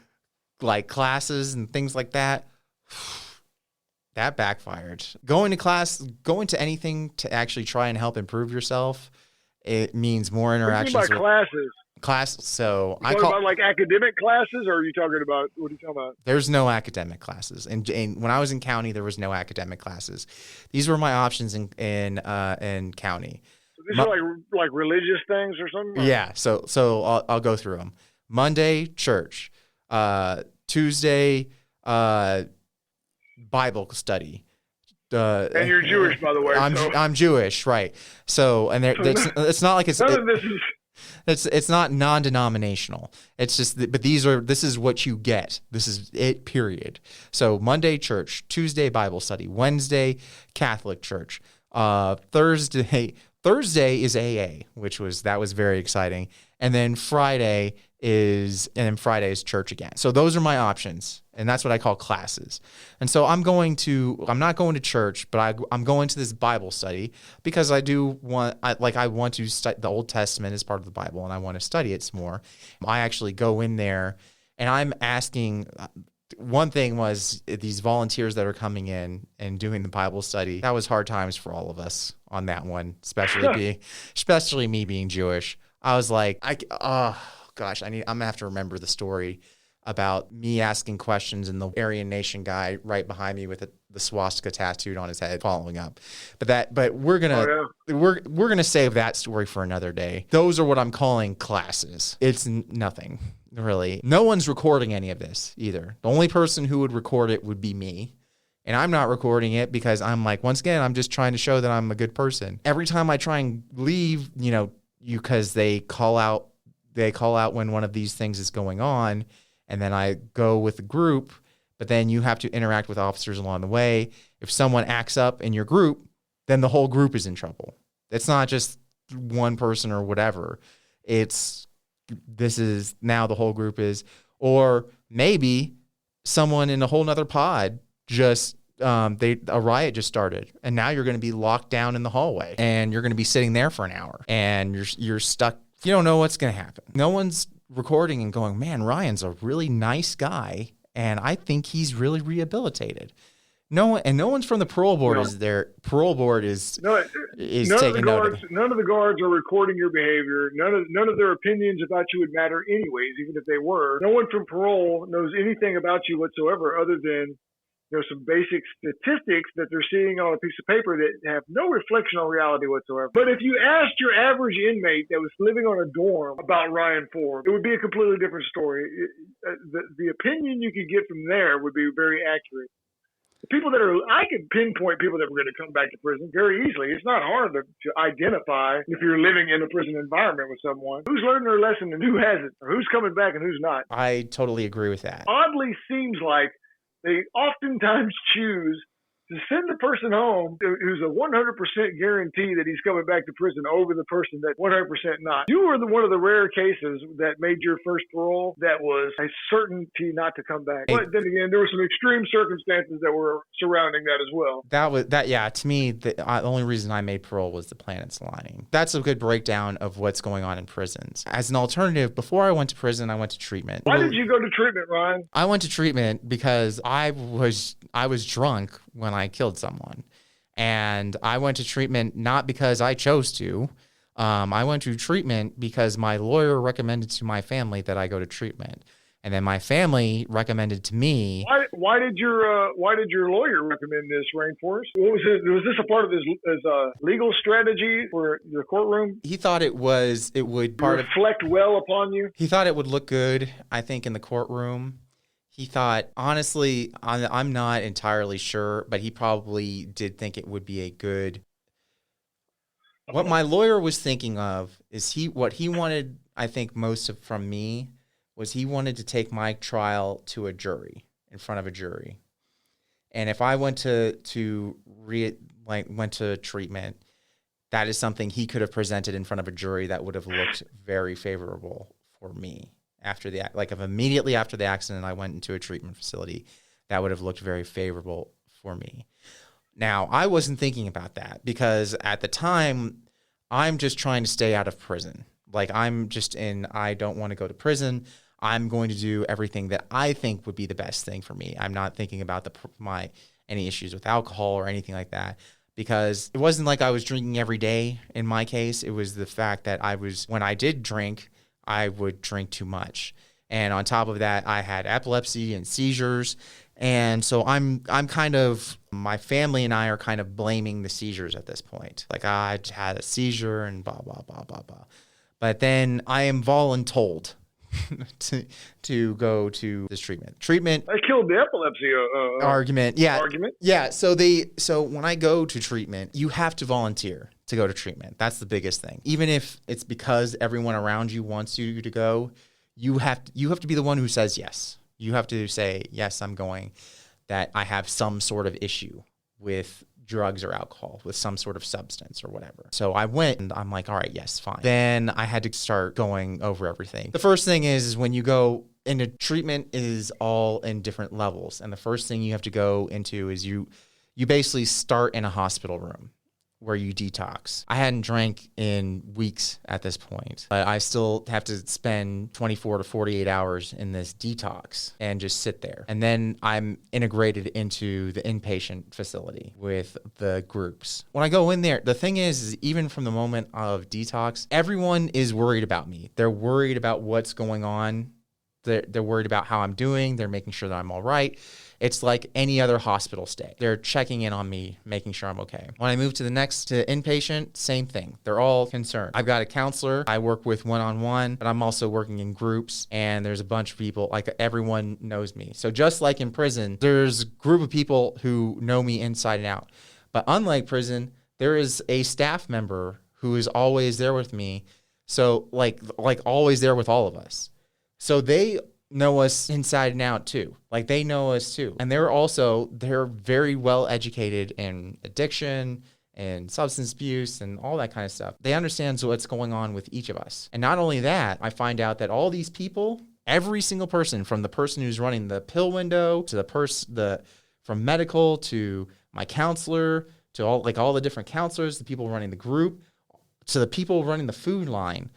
like classes and things like that, that backfired. Going to class, going to anything to actually try and help improve yourself, it means more interactions. What do you mean by classes? So I call about like academic classes, or are you talking about, what are you talking about? There's no academic classes, and when I was in county, there was no academic classes. These were my options in county. So these are like religious things or something? Yeah. So I'll go through them. Monday, church. Tuesday, Bible study. And you're Jewish, by the way. I'm Jewish, right? So, and it's not like it's. None of this is. It's not non-denominational. It's just, this is what you get. This is it, period. So Monday, church. Tuesday, Bible study. Wednesday, Catholic church. Thursday is AA, that was very exciting. And then Friday is church again. So those are my options, and that's what I call classes. And so I'm not going to church, but I'm going to this Bible study because I want to study the Old Testament as part of the Bible, and I want to study it some more. I actually go in there, and I'm asking. One thing was these volunteers that are coming in and doing the Bible study. That was hard times for all of us on that one, especially me being Jewish. I was like, I'm gonna have to remember the story about me asking questions and the Aryan Nation guy right behind me with the swastika tattooed on his head following up. But we're gonna save that story for another day. Those are what I'm calling classes. It's nothing. really. No one's recording any of this either. The only person who would record it would be me. And I'm not recording it because I'm like, once again, I'm just trying to show that I'm a good person. Every time I try and leave, because they call out when one of these things is going on, and then I go with the group, but then you have to interact with officers along the way. If someone acts up in your group, then the whole group is in trouble. It's not just one person or whatever. This is now the whole group is, or maybe someone in a whole nother pod just a riot just started, and now you're going to be locked down in the hallway, and you're going to be sitting there for an hour, and you're stuck. You don't know what's going to happen. No one's recording and going, man, Ryan's a really nice guy, and I think he's really rehabilitated. No one's from the parole board is there. Parole board is taking note. None of the guards are recording your behavior. None of their opinions about you would matter anyways, even if they were. No one from parole knows anything about you whatsoever, other than some basic statistics that they're seeing on a piece of paper that have no reflection on reality whatsoever. But if you asked your average inmate that was living on a dorm about Ryan Ford, it would be a completely different story. The opinion you could get from there would be very accurate. I could pinpoint people that were going to come back to prison very easily. It's not hard to identify if you're living in a prison environment with someone who's learned their lesson and who hasn't, or who's coming back and who's not. I totally agree with that. Oddly seems like they oftentimes choose to send the person home who's a 100% guarantee that he's coming back to prison over the person that 100% not. You were one of the rare cases that made your first parole that was a certainty not to come back. But then again, there were some extreme circumstances that were surrounding that as well. To me, the only reason I made parole was the planets aligning. That's a good breakdown of what's going on in prisons. As an alternative, before I went to prison, I went to treatment. Why did you go to treatment, Ryan? I went to treatment because I was drunk when I killed someone. And I went to treatment not because I chose to. I went to treatment because my lawyer recommended to my family that I go to treatment. And then my family recommended to me. Why did your lawyer recommend this, Rainforest? Was this a part of his legal strategy for the courtroom? He thought it would reflect well upon you. He thought it would look good, I think, in the courtroom. He thought, honestly, I'm not entirely sure, but he probably did think it would be a good. What my lawyer was thinking of is what he wanted, I think, from me was he wanted to take my trial to a jury, in front of a jury. And if I went to treatment, that is something he could have presented in front of a jury that would have looked very favorable for me. Immediately after the accident, I went into a treatment facility, that would have looked very favorable for me. Now, I wasn't thinking about that because at the time, I'm just trying to stay out of prison. I don't want to go to prison. I'm going to do everything that I think would be the best thing for me. I'm not thinking about any issues with alcohol or anything like that, because it wasn't like I was drinking every day in my case. It was the fact that when I did drink, I would drink too much. And on top of that, I had epilepsy and seizures. And so my family and I are kind of blaming the seizures at this point. I had a seizure and blah, blah, blah, blah, blah. But then I am voluntold to go to this treatment. I killed the epilepsy argument. Yeah. Argument. Yeah. So when I go to treatment, you have to volunteer to go to treatment. That's the biggest thing. Even if it's because everyone around you wants you to go, you have to be the one who says yes. You have to say, yes, I'm going, that I have some sort of issue with drugs or alcohol, with some sort of substance or whatever. So I went and I'm like, all right, yes, fine. Then I had to start going over everything. The first thing is when you go into treatment is all in different levels. And the first thing you have to go into is you basically start in a hospital room where you detox. I hadn't drank in weeks at this point, but I still have to spend 24 to 48 hours in this detox and just sit there. And then I'm integrated into the inpatient facility with the groups. When I go in there, the thing is even from the moment of detox, everyone is worried about me. They're worried about what's going on They're worried about how I'm doing. They're making sure that I'm all right. It's like any other hospital stay. They're checking in on me, making sure I'm okay. When I move to inpatient, same thing. They're all concerned. I've got a counselor I work with one-on-one, but I'm also working in groups, and there's a bunch of people, like everyone knows me. So just like in prison, there's a group of people who know me inside and out. But unlike prison, there is a staff member who is always there with me. So like always there with all of us. So they know us inside and out too. Like they know us too. And they're very well educated in addiction and substance abuse and all that kind of stuff. They understand what's going on with each of us. And not only that, I find out that all these people, every single person, from the person who's running the pill window to from medical to my counselor to all the different counselors, the people running the group, to the people running the food line,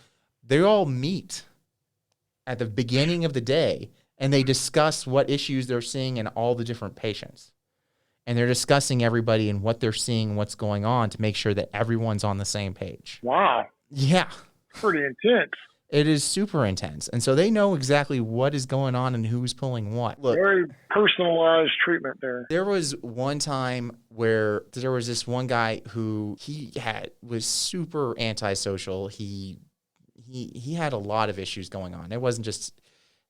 they all meet at the beginning of the day, and they discuss what issues they're seeing in all the different patients. And they're discussing everybody and what they're seeing, what's going on, to make sure that everyone's on the same page. Wow. Yeah. Pretty intense. It is super intense. And so they know exactly what is going on and who's pulling what. Look, very personalized treatment there. There was one time where there was this one guy who was super antisocial. He had a lot of issues going on. It wasn't just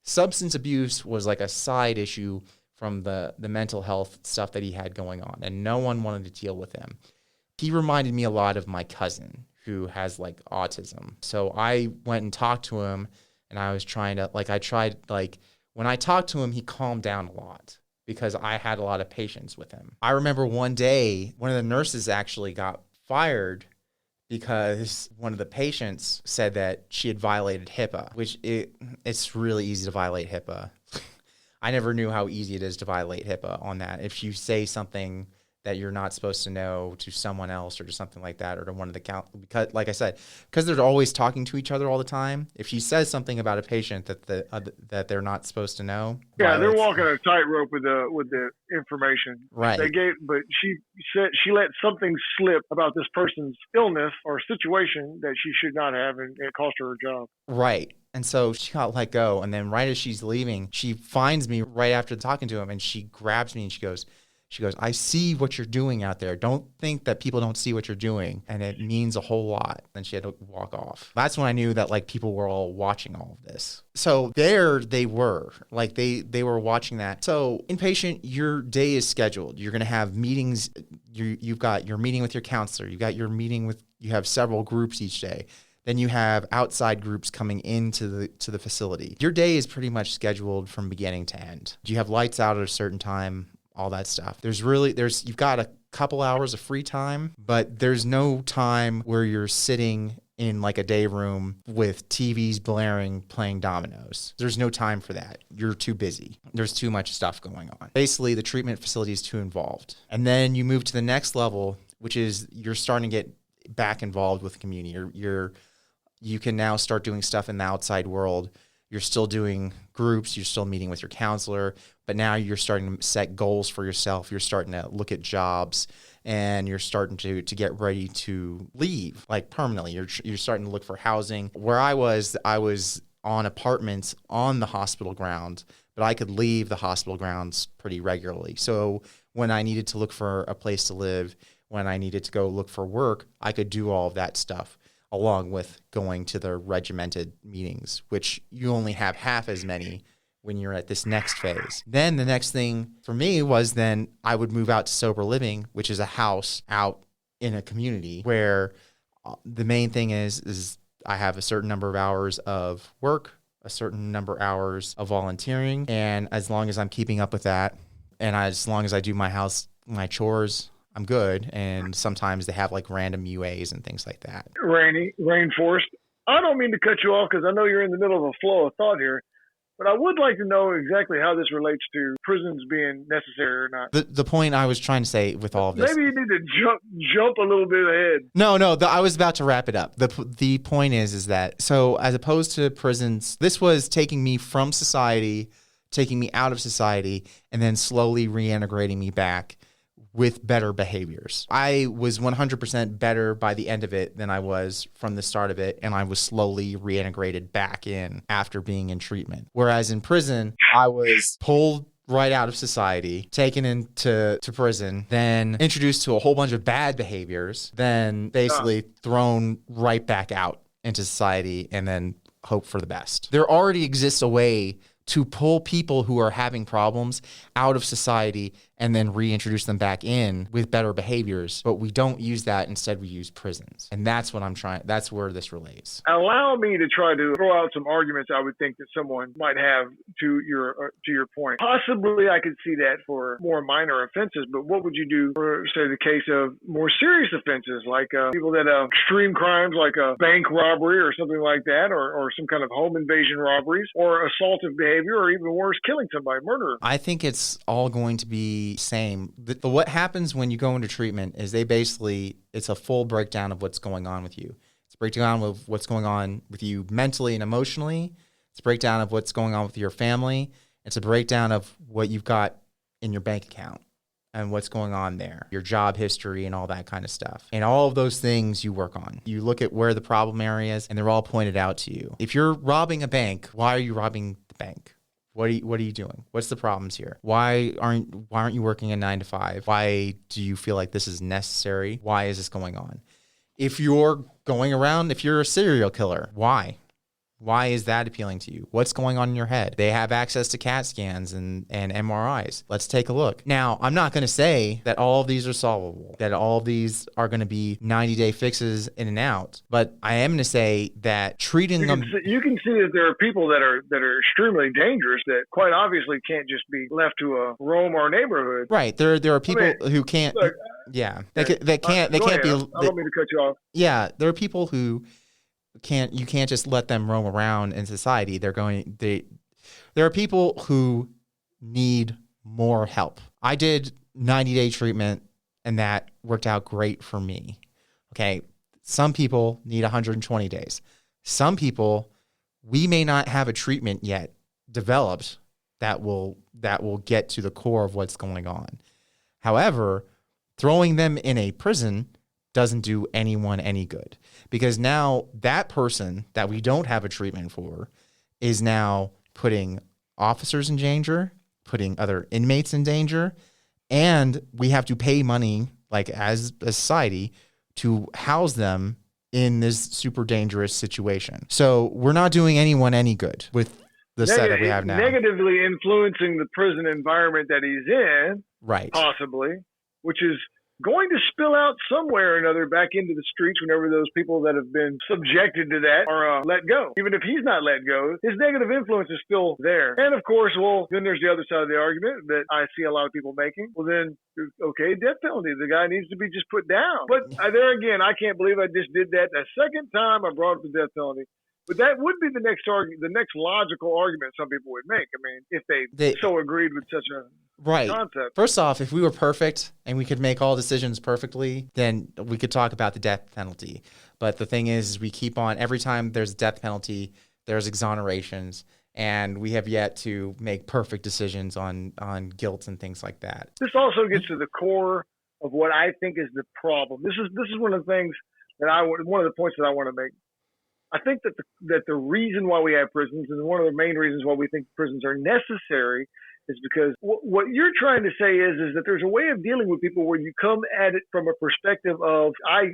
substance abuse was like a side issue from the mental health stuff that he had going on, and no one wanted to deal with him. He reminded me a lot of my cousin who has like autism. So I went and talked to him, and I was when I talked to him, he calmed down a lot because I had a lot of patience with him. I remember one day, one of the nurses actually got fired because one of the patients said that she had violated HIPAA, which it's really easy to violate HIPAA. I never knew how easy it is to violate HIPAA on that. If you say something that you're not supposed to know to someone else or to something like that, or to one of the because like I said, because they're always talking to each other all the time. If she says something about a patient that they're not supposed to know, yeah, they're walking a tightrope with the information. Right. But she said she let something slip about this person's illness or situation that she should not have, and it cost her job. Right. And so she got let go, and then right as she's leaving, she finds me right after talking to him, and she grabs me and she goes, I see what you're doing out there. Don't think that people don't see what you're doing. And it means a whole lot. And she had to walk off. That's when I knew that like people were all watching all of this. So there they were, like they were watching that. So inpatient, your day is scheduled. You're going to have meetings. You've got your meeting with your counselor. You have several groups each day. Then you have outside groups coming into the facility. Your day is pretty much scheduled from beginning to end. You have lights out at a certain time, all that stuff. You've got a couple hours of free time, but there's no time where you're sitting in like a day room with TVs blaring, playing dominoes. There's no time for that. You're too busy. There's too much stuff going on. Basically, the treatment facility is too involved. And then you move to the next level, which is you're starting to get back involved with the community. You can now start doing stuff in the outside world. You're still doing groups. You're still meeting with your counselor, but now you're starting to set goals for yourself. You're starting to look at jobs, and you're starting to get ready to leave, like permanently. You're starting to look for housing. Where I was on apartments on the hospital ground, but I could leave the hospital grounds pretty regularly. So when I needed to look for a place to live, when I needed to go look for work, I could do all of that stuff, along with going to the regimented meetings, which you only have half as many when you're at this next phase. Then the next thing for me was then I would move out to sober living, which is a house out in a community where the main thing is I have a certain number of hours of work, a certain number of hours of volunteering. And as long as I'm keeping up with that, and as long as I do my chores, I'm good. And sometimes they have like random UAs and things like that. Rainforest. I don't mean to cut you off because I know you're in the middle of a flow of thought here, but I would like to know exactly how this relates to prisons being necessary or not. The point I was trying to say with all of this. Maybe you need to jump a little bit ahead. No, I was about to wrap it up. The point is that, so as opposed to prisons, this was taking me from society, taking me out of society, and then slowly reintegrating me back with better behaviors. I was 100% better by the end of it than I was from the start of it, and I was slowly reintegrated back in after being in treatment. Whereas in prison, I was pulled right out of society, taken into prison, then introduced to a whole bunch of bad behaviors, then basically thrown right back out into society, and then hope for the best. There already exists a way to pull people who are having problems out of society and then reintroduce them back in with better behaviors. But we don't use that. Instead, we use prisons. And that's what I'm trying. That's where this relates. Allow me to try to throw out some arguments I would think that someone might have to your point. Possibly I could see that for more minor offenses, but what would you do for, say, the case of more serious offenses, like people that have extreme crimes like a bank robbery or something like that, or some kind of home invasion robberies, or assaultive behavior, or even worse, killing somebody, murder? I think it's all going to be same. What happens when you go into treatment is it's a full breakdown of what's going on with you. It's a breakdown of what's going on with you mentally and emotionally. It's a breakdown of what's going on with your family. It's a breakdown of what you've got in your bank account and what's going on there, your job history and all that kind of stuff. And all of those things you work on. You look at where the problem areas and they're all pointed out to you. If you're robbing a bank, why are you robbing the bank? What are you doing? What's the problems here? Why aren't you working a 9 to 5? Why do you feel like this is necessary? Why is this going on? If you're a serial killer, why? Why is that appealing to you? What's going on in your head? They have access to CAT scans and MRIs. Let's take a look. Now, I'm not going to say that all of these are solvable, that all of these are going to be 90-day fixes in and out, but I am going to say that treating them... You can see that there are people that are extremely dangerous that quite obviously can't just be left to roam our neighborhood. Right. There are people who can't... Look, yeah. They can't be... I don't mean to cut you off. Yeah. There are people who... you can't just let them roam around in society. There are people who need more help. I did 90-day treatment and that worked out great for me. Okay. Some people need 120 days. Some people, we may not have a treatment yet developed that will get to the core of what's going on. However, throwing them in a prison doesn't do anyone any good, because now that person that we don't have a treatment for is now putting officers in danger, putting other inmates in danger, and we have to pay money, like as a society, to house them in this super dangerous situation. So we're not doing anyone any good with the setup we have now. Negatively influencing the prison environment that he's in, right? Possibly, which is going to spill out somewhere or another back into the streets whenever those people that have been subjected to that are let go. Even if he's not let go, his negative influence is still there. And of course, then there's the other side of the argument that I see a lot of people making. Well, then, okay, death penalty. The guy needs to be just put down. But there again, I can't believe I just did that. The second time I brought up the death penalty. But that would be the next logical argument some people would make. I mean, if they so agreed with such a concept. First off, if we were perfect and we could make all decisions perfectly, then we could talk about the death penalty. But the thing is we keep on, every time there's a death penalty, there's exonerations, and we have yet to make perfect decisions on guilt and things like that. This also gets to the core of what I think is the problem. This is one of the things that one of the points that I want to make. I think that the reason why we have prisons, and one of the main reasons why we think prisons are necessary, is because what you're trying to say is that there's a way of dealing with people where you come at it from a perspective of, I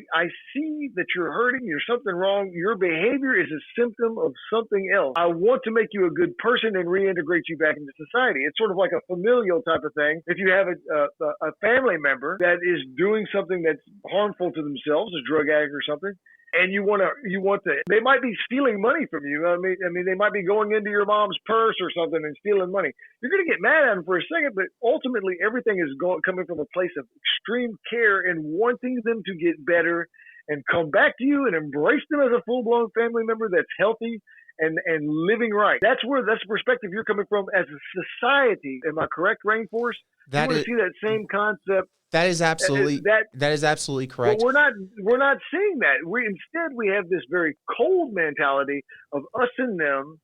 see that you're hurting, there's something wrong, your behavior is a symptom of something else. I want to make you a good person and reintegrate you back into society. It's sort of like a familial type of thing. If you have a family member that is doing something that's harmful to themselves, a drug addict or something, and you want to, they might be stealing money from you. I mean, they might be going into your mom's purse or something and stealing money. You're going to get mad at them for a second, but ultimately everything is coming from a place of extreme care and wanting them to get better and come back to you and embrace them as a full-blown family member that's healthy and living right. That's the perspective you're coming from as a society. Am I correct, Rainforest? You want to see that same concept. That is absolutely correct. But we're not seeing that. Instead we have this very cold mentality of us and them,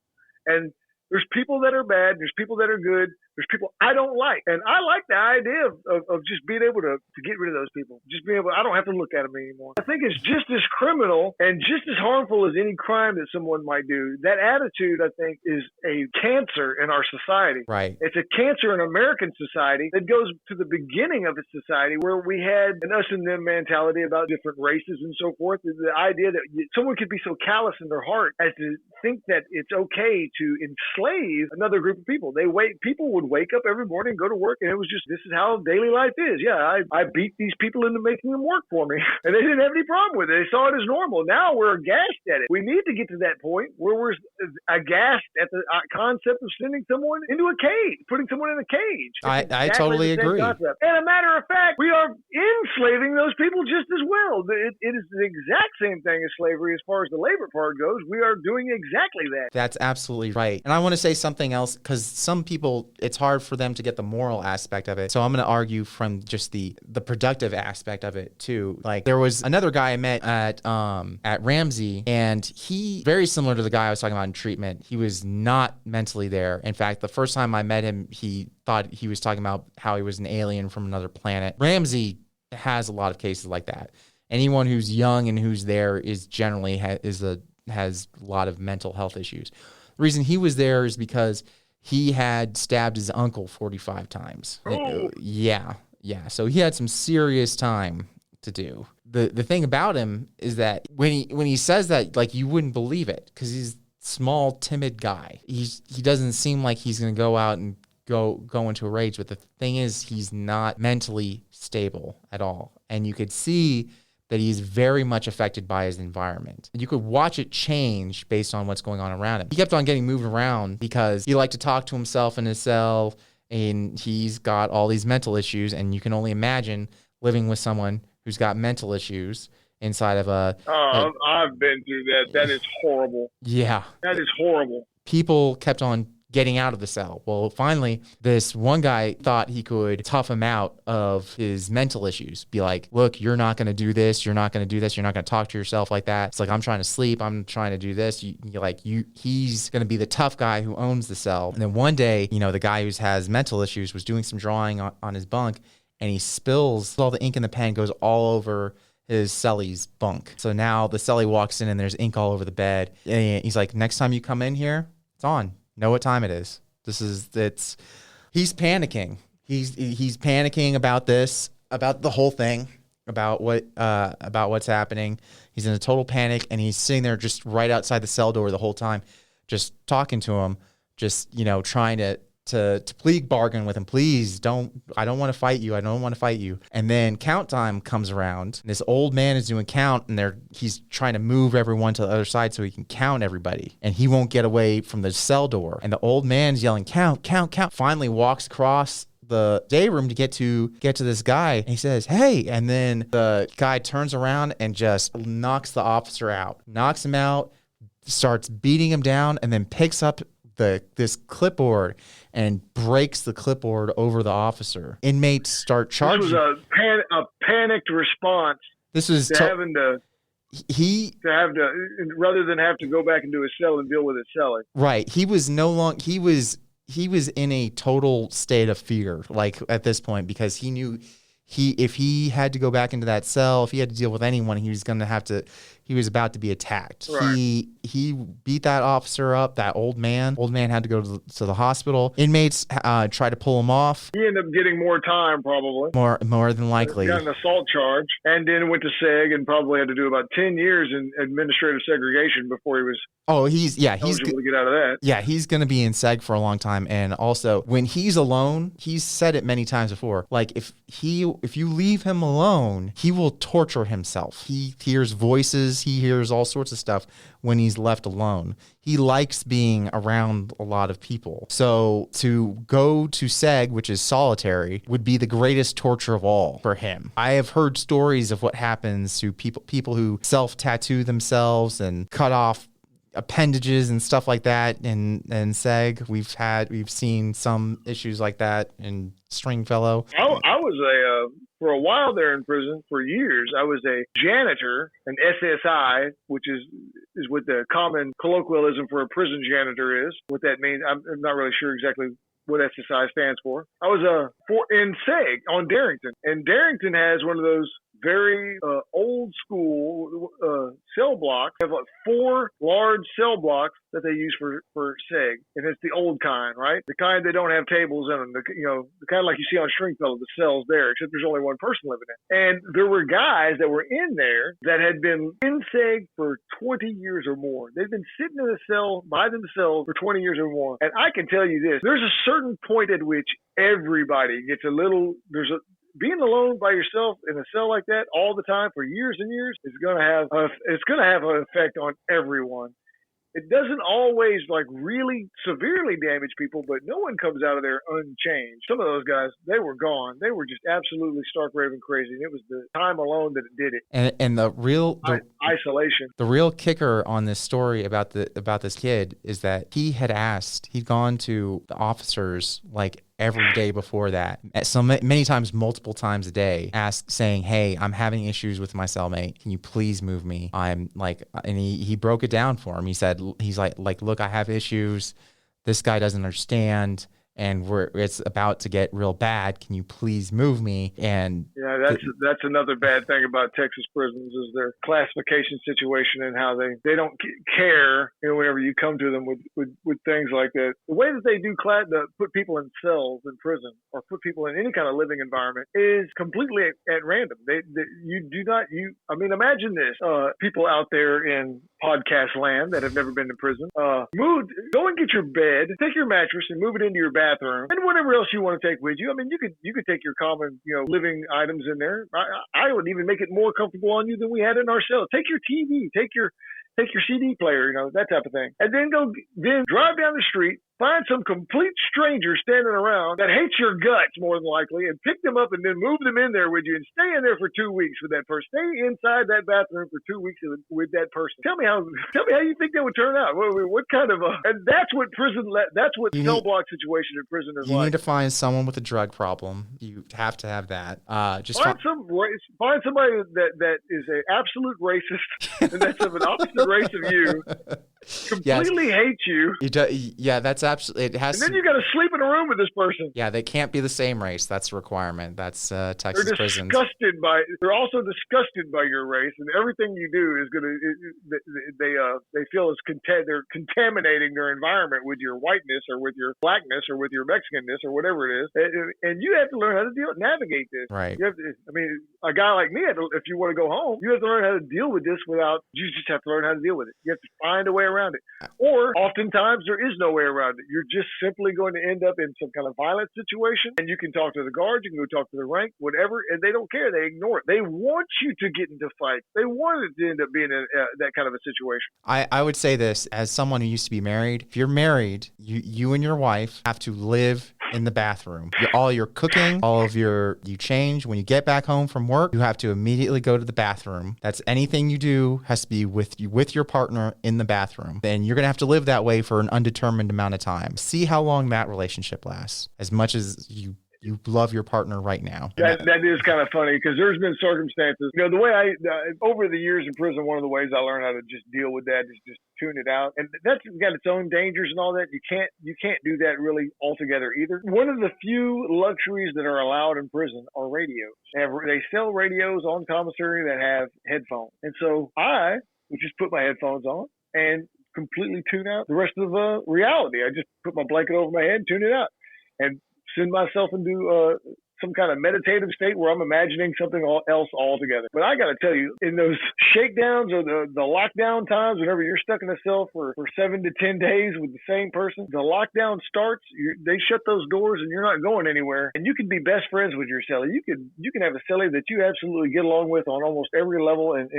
and there's people that are bad, there's people that are good, There's people I don't like. And I like the idea of just being able to get rid of those people. Just being able, I don't have to look at them anymore. I think it's just as criminal and just as harmful as any crime that someone might do. That attitude, I think, is a cancer in our society. Right. It's a cancer in American society that goes to the beginning of its society, where we had an us and them mentality about different races and so forth. The idea that someone could be so callous in their heart as to think that it's okay to enslave another group of people. People would wake up every morning and go to work, and it was just, this is how daily life is. Yeah, I beat these people into making them work for me, and they didn't have any problem with it. They saw it as normal. Now we're aghast at it. We need to get to that point where we're aghast at the concept of sending someone into a cage, putting someone in a cage. I totally agree. Concept. And a matter of fact, we are enslaving those people just as well. It is the exact same thing as slavery as far as the labor part goes. We are doing exactly that. That's absolutely right. And I want to say something else, because some people, it's hard for them to get the moral aspect of it. So I'm going to argue from just the productive aspect of it too. Like, there was another guy I met at Ramsey, and he, very similar to the guy I was talking about in treatment, he was not mentally there. In fact, the first time I met him, he thought he was talking about how he was an alien from another planet. Ramsey has a lot of cases like that. Anyone who's young and who's there is generally has a lot of mental health issues. The reason he was there is because he had stabbed his uncle 45 times. Oh. Yeah. So he had some serious time to do. The thing about him is that when he says that, like, you wouldn't believe it, because he's a small, timid guy. He doesn't seem like he's going to go out and go into a rage. But the thing is, he's not mentally stable at all. And you could see that he's very much affected by his environment. You could watch it change based on what's going on around him. He kept on getting moved around because he liked to talk to himself in his cell, and he's got all these mental issues, and you can only imagine living with someone who's got mental issues inside of I've been through that. That is horrible. Yeah. That is horrible. People kept on getting out of the cell. Well, finally, this one guy thought he could tough him out of his mental issues. Be like, look, you're not going to do this. You're not going to do this. You're not going to talk to yourself like that. It's like, I'm trying to sleep. I'm trying to do this. He's going to be the tough guy who owns the cell. And then one day, the guy who has mental issues was doing some drawing on his bunk, and he spills all the ink in the pen, goes all over his cellie's bunk. So now the cellie walks in and there's ink all over the bed. And he's like, next time you come in here, it's on. Know what time it is. He's panicking. He's panicking about this, about the whole thing, about what's happening. He's in a total panic, and he's sitting there just right outside the cell door the whole time, just talking to him, just, trying to plead bargain with him. Please I don't want to fight you. I don't want to fight you. And then count time comes around. And this old man is doing count, and he's trying to move everyone to the other side so he can count everybody. And he won't get away from the cell door. And the old man's yelling, count, count, count. Finally walks across the day room to get to this guy. And he says, hey. And then the guy turns around and just knocks the officer out. Knocks him out, starts beating him down, and then picks up this clipboard and breaks the clipboard over the officer. Inmates start charging. This was a panicked response. This was having to rather than have to go back into his cell and deal with his cellie. Right. He was in a total state of fear, like, at this point, because he knew if he had to go back into that cell, if he had to deal with anyone, he was about to be attacked. Right. He beat that officer up, that old man. Old man had to go to the hospital. Inmates tried to pull him off. He ended up getting more time, probably. More than likely. Got an assault charge, and then went to SEG and probably had to do about 10 years in administrative segregation before he was eligible to get out of that. Yeah, he's going to be in SEG for a long time. And also, when he's alone, he's said it many times before, like, if you leave him alone, he will torture himself. He hears voices. He hears all sorts of stuff when he's left alone. He likes being around a lot of people. So to go to SEG, which is solitary, would be the greatest torture of all for him. I have heard stories of what happens to people who self-tattoo themselves and cut off appendages and stuff like that in SEG. We've seen some issues like that in Stringfellow. I was for a while there in prison, for years, I was a janitor, an SSI, which is what the common colloquialism for a prison janitor is. What that means, I'm not really sure exactly what SSI stands for. I was in SEG on Darrington, and Darrington has one of those very old school cell blocks. They have like 4 large cell blocks that they use for SEG, and it's the old kind, right? The kind that don't have tables in them. The kind like you see on Stringfellow, the cells there, except there's only one person living in. And there were guys that were in there that had been in SEG for 20 years or more. They've been sitting in a cell by themselves for 20 years or more. And I can tell you this: there's a certain point at which everybody gets being alone by yourself in a cell like that all the time for years and years is going to have an effect on everyone. It doesn't always like really severely damage people, but no one comes out of there unchanged. Some of those guys, they were gone. They were just absolutely stark raving crazy. And it was the time alone that it did it. And the isolation. The real kicker on this story about this kid is that he'd gone to the officers like every day before that, so many times, multiple times a day, saying, "Hey, I'm having issues with my cellmate. Can you please move me?" I'm like, and he broke it down for him. He said, he's like, "Look, I have issues. This guy doesn't understand, and it's about to get real bad. Can you please move me?" And yeah, that's another bad thing about Texas prisons is their classification situation and how they don't care, whenever you come to them with things like that. The way that they do put people in cells in prison or put people in any kind of living environment is completely at random. Imagine this, people out there in podcast land that have never been to prison, go and get your bed, take your mattress and move it into your bathroom and whatever else you want to take with you. I mean, you could take your common, living items in there. I would even make it more comfortable on you than we had in our cell. Take your TV, take your CD player, that type of thing. And then drive down the street, find some complete stranger standing around that hates your guts more than likely, and pick them up and then move them in there with you and stay in there for 2 weeks with that person. Stay inside that bathroom for 2 weeks with that person. Tell me how you think that would turn out. What kind of and that's what cell block situation in prison is like. You need to find someone with a drug problem. You have to have that. Find somebody that is an absolute racist and that's of an opposite race of you. Completely hates you. Yeah, that's absolutely. It has. And then you got to sleep in a room with this person. Yeah, they can't be the same race. That's a requirement. That's Texas prisons. They're also disgusted by your race, and everything you do is they feel they're contaminating their environment with your whiteness or with your blackness or with your Mexicanness or whatever it is. And you have to learn how to navigate this. Right. A guy like me, if you want to go home, you have to learn how to deal with this you just have to learn how to deal with it. You have to find a way around it. Or oftentimes there is no way around it. You're just simply going to end up in some kind of violent situation, and you can talk to the guards, you can go talk to the rank, whatever, and they don't care. They ignore it. They want you to get into fights. They want it to end up being that kind of a situation. I would say this as someone who used to be married. If you're married, you and your wife have to live in the bathroom. All your cooking, you change. When you get back home from work, you have to immediately go to the bathroom. That's anything you do has to be with your partner in the bathroom. Then you're going to have to live that way for an undetermined amount of time. See how long that relationship lasts, as much as you love your partner right now. That is kind of funny because there's been circumstances. The way over the years in prison, one of the ways I learned how to just deal with that is just tune it out. And that's got its own dangers and all that. You can't do that really altogether either. One of the few luxuries that are allowed in prison are radios. They sell radios on commissary that have headphones. And so I would just put my headphones on and completely tune out the rest of reality. I just put my blanket over my head, tune it out, and send myself into some kind of meditative state where I'm imagining something else altogether. But I got to tell you, in those shakedowns or the lockdown times, whenever you're stuck in a cell for 7 to 10 days with the same person, the lockdown starts, they shut those doors and you're not going anywhere. And you can be best friends with your cellie. You can have a cellie that you absolutely get along with on almost every level and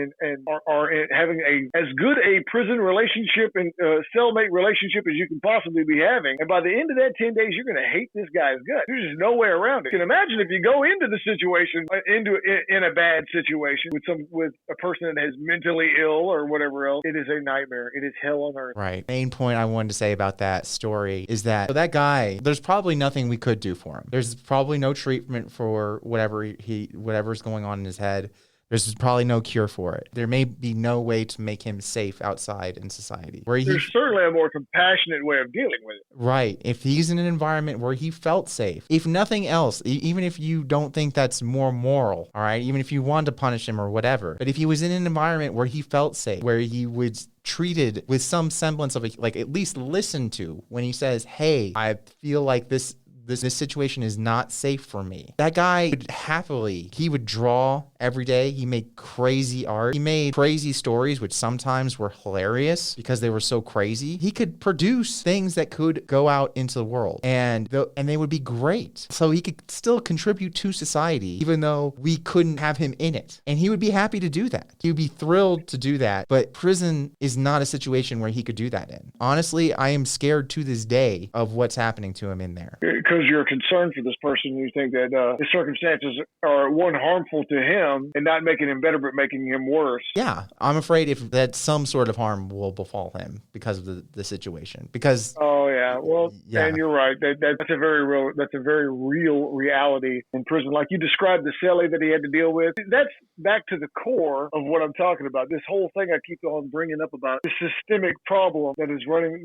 are having as good a prison relationship and cellmate relationship as you can possibly be having. And by the end of that 10 days, you're going to hate this guy's gut. There's just no way around it. You can imagine if you go into the situation, in a bad situation with a person that is mentally ill or whatever else, it is a nightmare. It is hell on earth. Right. Main point I wanted to say about that story is that guy, there's probably nothing we could do for him. There's probably no treatment for whatever's going on in his head. There's probably no cure for it. There may be no way to make him safe outside in society. There's certainly a more compassionate way of dealing with it. Right. If he's in an environment where he felt safe, if nothing else, even if you don't think that's more moral, all right, even if you want to punish him or whatever, but if he was in an environment where he felt safe, where he was treated with some semblance of like at least listened to when he says, hey, I feel like this situation is not safe for me. That guy would happily, he would draw every day. He made crazy art. He made crazy stories, which sometimes were hilarious because they were so crazy. He could produce things that could go out into the world and they would be great. So he could still contribute to society, even though we couldn't have him in it. And he would be happy to do that. He would be thrilled to do that. But prison is not a situation where he could do that in. Honestly, I am scared to this day of what's happening to him in there. Because you're concerned for this person, you think that the circumstances are one harmful to him and not making him better, but making him worse. Yeah, I'm afraid if that some sort of harm will befall him because of the situation. Because and you're right. That's a very real reality in prison. Like you described the cellie that he had to deal with. That's back to the core of what I'm talking about. This whole thing I keep on bringing up about the systemic problem that is running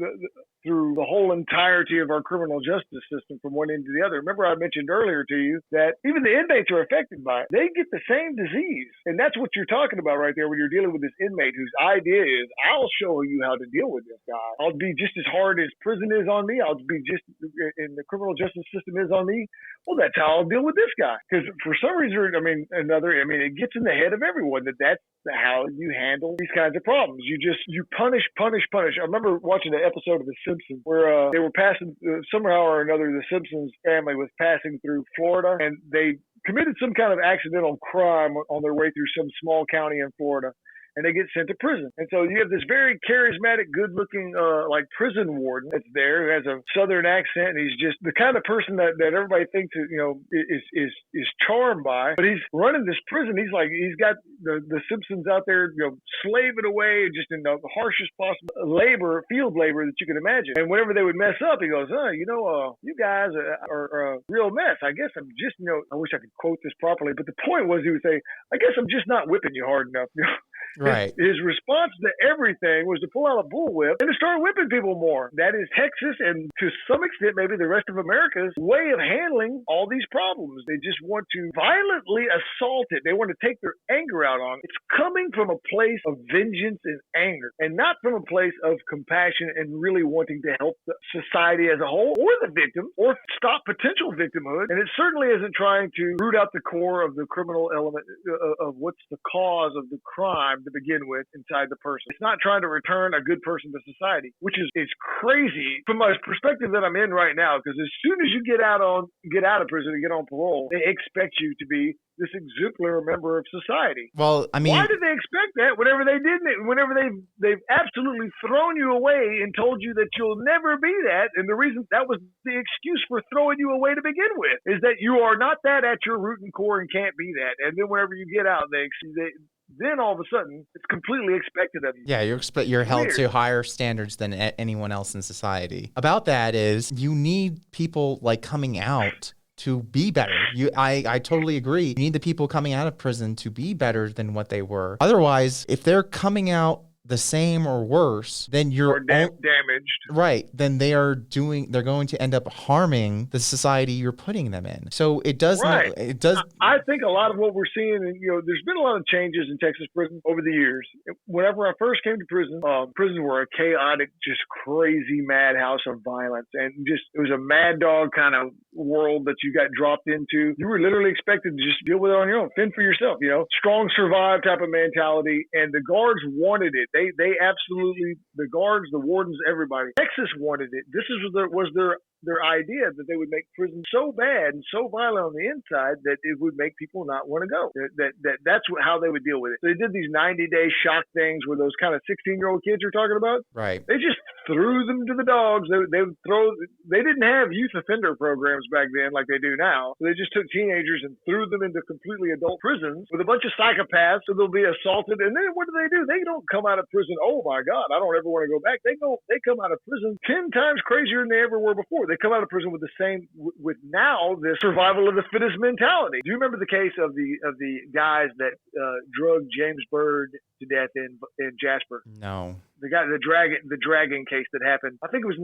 through the whole entirety of our criminal justice system from one end to the other. Remember, I mentioned earlier to you that even the inmates are affected by it. They get the same disease. And that's what you're talking about right there when you're dealing with this inmate whose idea is, I'll show you how to deal with this guy. I'll be just as hard as prison is on me. I'll be just, and the criminal justice system is on me. Well, that's how I'll deal with this guy. Because for some reason, it gets in the head of everyone that's how you handle these kinds of problems. You punish. I remember watching an episode of The Simpsons where they were passing, somehow or another, the Simpsons family was passing through Florida, and they committed some kind of accidental crime on their way through some small county in Florida. And they get sent to prison. And so you have this very charismatic, good-looking, prison warden that's there who has a southern accent, and he's just the kind of person that everybody thinks is charmed by. But he's running this prison. He's got the Simpsons out there, slaving away just in the harshest possible field labor that you can imagine. And whenever they would mess up, he goes, you guys are a real mess. I guess I'm just, I wish I could quote this properly, but the point was he would say, I guess I'm just not whipping you hard enough. Right. His response to everything was to pull out a bullwhip and to start whipping people more. That is Texas and to some extent maybe the rest of America's way of handling all these problems. They just want to violently assault it. They want to take their anger out on it. It's coming from a place of vengeance and anger and not from a place of compassion and really wanting to help the society as a whole or the victim or stop potential victimhood. And it certainly isn't trying to root out the core of the criminal element of what's the cause of the crime to begin with inside the person. It's not trying to return a good person to society, which is crazy from my perspective that I'm in right now. Because as soon as you get out of prison and get on parole, they expect you to be this exemplary member of society. Well, I mean, why did they expect that whenever they didn't? Whenever they've absolutely thrown you away and told you that you'll never be that, and the reason that was the excuse for throwing you away to begin with is that you are not that at your root and core and can't be that. And then whenever you get out, then all of a sudden it's completely expected of you. Yeah, you're held to higher standards than anyone else in society. About that is you need people like coming out to be better. I totally agree. You need the people coming out of prison to be better than what they were. Otherwise, if they're coming out the same or worse, then you're damaged. Right. Then they're going to end up harming the society you're putting them in. So it does right. It does. I think a lot of what we're seeing, and there's been a lot of changes in Texas prison over the years. Whenever I first came to prison, prisons were a chaotic, just crazy madhouse of violence, and it was a mad dog kind of world that you got dropped into. You were literally expected to just deal with it on your own, fend for yourself. Strong survive type of mentality, and the guards wanted it. They absolutely, the guards, the wardens, everybody. Texas wanted it. This was their idea that they would make prison so bad and so violent on the inside that it would make people not want to go. That's how they would deal with it. So they did these 90-day shock things where those kind of 16-year-old kids you're talking about. Right. They just threw them to the dogs. They didn't have youth offender programs back then like they do now. So they just took teenagers and threw them into completely adult prisons with a bunch of psychopaths. So they'll be assaulted. And then what do? They don't come out of of prison, oh my God, I don't ever want to go back. They come out of prison 10 times crazier than they ever were before. They come out of prison with with now this survival of the fittest mentality. Do you remember the case of the guys that drugged James Byrd to death in Jasper? No. The guy, the dragon case that happened. I think it was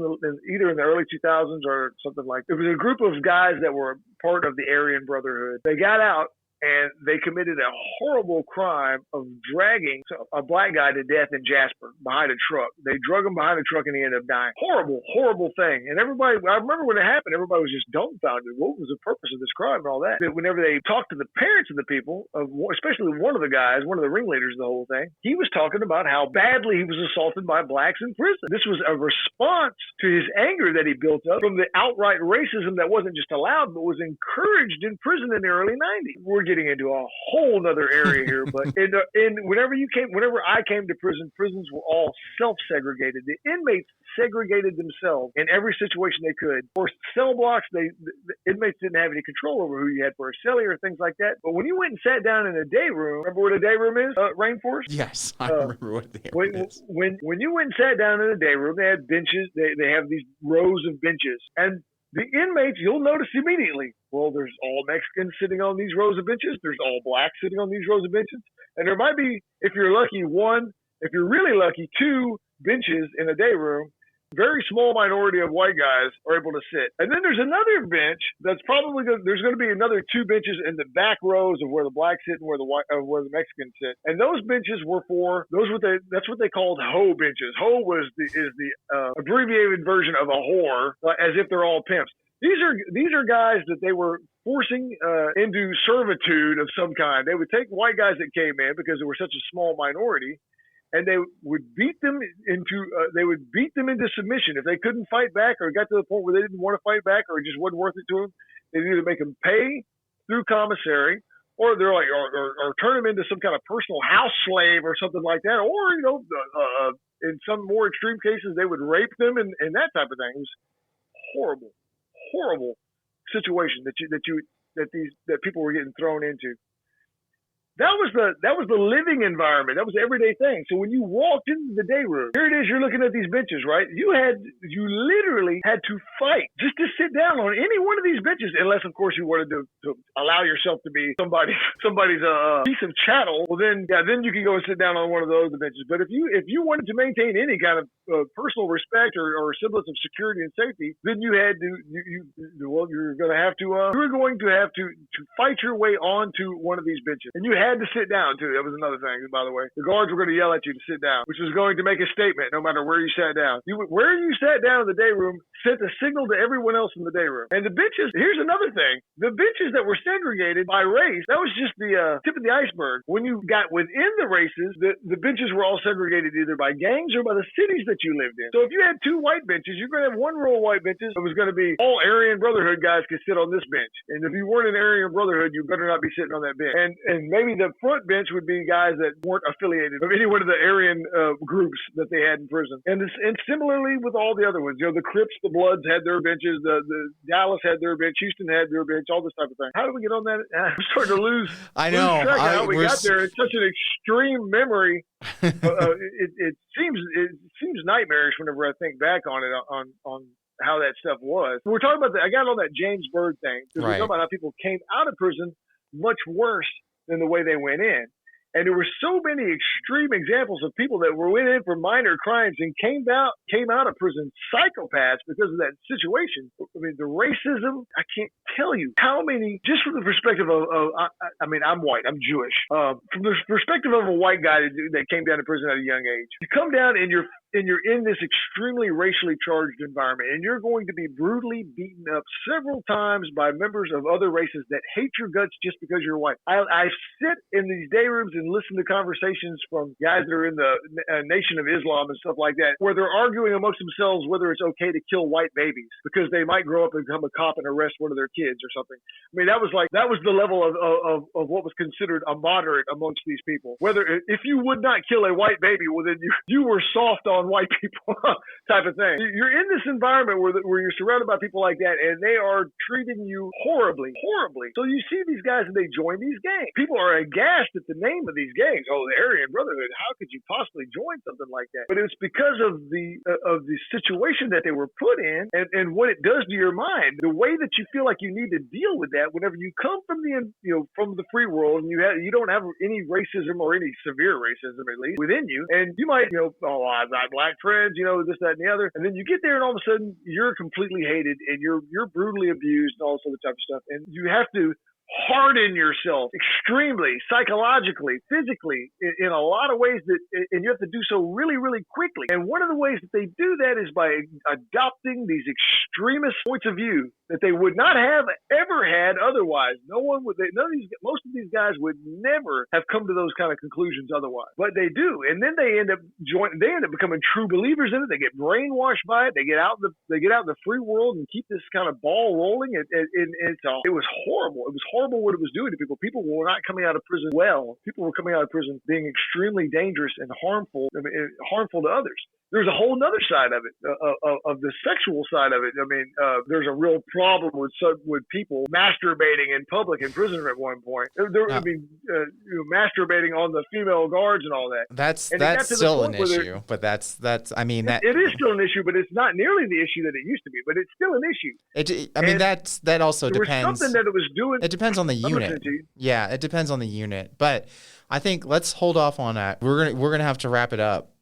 either in the early 2000s or something like that. It was a group of guys that were part of the Aryan Brotherhood. They got out and they committed a horrible crime of dragging a black guy to death in Jasper behind a truck. They drug him behind a truck and he ended up dying. Horrible, horrible thing. And everybody, I remember when it happened, everybody was just dumbfounded. What was the purpose of this crime and all that? But whenever they talked to the parents of the people, especially one of the guys, one of the ringleaders of the whole thing, he was talking about how badly he was assaulted by blacks in prison. This was a response to his anger that he built up from the outright racism that wasn't just allowed, but was encouraged in prison in the early 90s. We're getting into a whole nother area here, but whenever I came to prison, prisons were all self-segregated. The inmates segregated themselves in every situation they could. For cell blocks, the inmates didn't have any control over who you had for a cellie or things like that. But when you went and sat down in a day room, remember what a day room is, Rainforest? Yes, I remember what a day room is. When you went and sat down in a day room, they had benches. They have these rows of benches, and the inmates, you'll notice immediately, well, there's all Mexicans sitting on these rows of benches. There's all blacks sitting on these rows of benches. And there might be, if you're lucky, one, if you're really lucky, two benches in a day room. Very small minority of white guys are able to sit. And then there's another bench that's probably there's going to be another two benches in the back rows of where the blacks sit and where the Mexicans sit. And those benches were that's what they called hoe benches. Hoe is the abbreviated version of a whore, as if they're all pimps. These are guys that they were forcing into servitude of some kind. They would take white guys that came in because they were such a small minority, and they would beat them into submission. If they couldn't fight back or got to the point where they didn't want to fight back or it just wasn't worth it to them, they'd either make them pay through commissary, or they're like, or turn them into some kind of personal house slave or something like that, or in some more extreme cases they would rape them and that type of thing. It was horrible situation that people were getting thrown into. That was the living environment. That was the everyday thing. So when you walked into the day room, here it is, you're looking at these benches, right? You literally had to fight just to sit down on any one of these benches, unless of course you wanted to allow yourself to be somebody's piece of chattel. Well, then you can go and sit down on one of those benches. But if you wanted to maintain any kind of personal respect or semblance of security and safety, then you had to you were going to have to fight your way onto one of these benches, and you had to sit down too. That was another thing, by the way. The guards were going to yell at you to sit down, which was going to make a statement no matter where you sat down. Where you sat down in the day room sent a signal to everyone else in the day room. And the benches, here's another thing. The benches that were segregated by race, that was just the tip of the iceberg. When you got within the races, the benches were all segregated either by gangs or by the cities that you lived in. So if you had two white benches, you're going to have one row of white benches. It was going to be all Aryan Brotherhood guys could sit on this bench. And if you weren't an Aryan Brotherhood, you better not be sitting on that bench. And maybe the front bench would be guys that weren't affiliated with any one of the Aryan groups that they had in prison. And similarly with all the other ones, the Crips, the Bloods had their benches, the Dallas had their bench, Houston had their bench, all this type of thing. How did we get on that? I'm starting to lose. I know. Lose track of how we got there. It's such an extreme memory. It seems nightmarish whenever I think back on it, on how that stuff was. We're talking about I got on that James Byrd thing because we're talking about how people came out of prison much worse than the way they went in. And there were so many extreme examples of people that went in for minor crimes and came out of prison psychopaths because of that situation. I mean, the racism, I can't tell you how many, just from the perspective of I'm white, I'm Jewish. From the perspective of a white guy that came down to prison at a young age, you come down and you're in this extremely racially charged environment, and you're going to be brutally beaten up several times by members of other races that hate your guts just because you're white. I sit in these day rooms and listen to conversations from guys that are in the Nation of Islam and stuff like that, where they're arguing amongst themselves whether it's okay to kill white babies because they might grow up and become a cop and arrest one of their kids or something. I mean, that was the level of what was considered a moderate amongst these people. Whether if you would not kill a white baby, well then you were soft on on white people type of thing. You're in this environment where you're surrounded by people like that, and they are treating you horribly. So you see these guys and they join these gangs. People are aghast at the name of these gangs. Oh, the Aryan Brotherhood. How could you possibly join something like that? But it's because of the situation that they were put in and what it does to your mind. The way that you feel like you need to deal with that whenever you come from from the free world and you don't have any racism or any severe racism at least within you, and you might I've got black friends, this, that, and the other, and then you get there and all of a sudden you're completely hated and you're brutally abused and all this other type of stuff, and you have to harden yourself extremely, psychologically, physically, in a lot of ways and you have to do so really, really quickly. And one of the ways that they do that is by adopting these extremist points of view that they would not have ever had otherwise. Most of these guys would never have come to those kind of conclusions otherwise, but they do. And then they end up becoming true believers in it. They get brainwashed by it. They get out in the free world and keep this kind of ball rolling. It was horrible. It was horrible what it was doing to people. People were not coming out of prison well. People were coming out of prison being extremely dangerous and harmful to others. There's a whole other side of it, of the sexual side of it. There's a real problem with people masturbating in public in prison at one point. Masturbating on the female guards and all that. That's still an issue, but it is still an issue, but it's not nearly the issue that it used to be. But it's still an issue. That also depends. Was something that it was doing. It depends on the unit. Yeah, it depends on the unit. But I think let's hold off on that. We're gonna have to wrap it up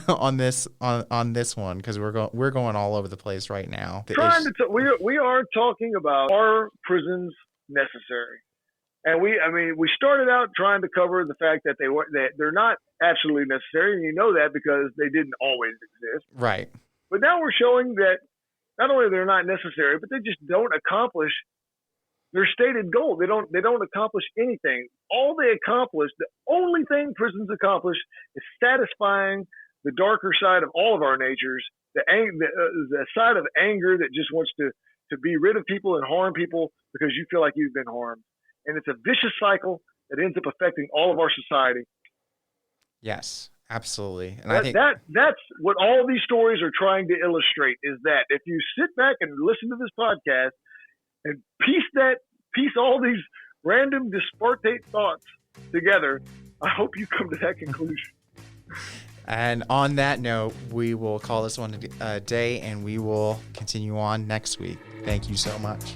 on this one because we're going all over the place right now. We are talking about, are prisons necessary? And we started out trying to cover the fact that they're not absolutely necessary, and you know that because they didn't always exist. Right. But now we're showing that not only they're not necessary, but they just don't accomplish their stated goal. They don't accomplish anything. All they accomplish, the only thing prisons accomplish, is satisfying the darker side of all of our natures, the side of anger that just wants to be rid of people and harm people because you feel like you've been harmed. And it's a vicious cycle that ends up affecting all of our society. Yes, absolutely. And I think that's what all these stories are trying to illustrate, is that if you sit back and listen to this podcast and piece all these random disparate thoughts together, I hope you come to that conclusion. And on that note, we will call this one a day, and we will continue on next week. Thank you so much.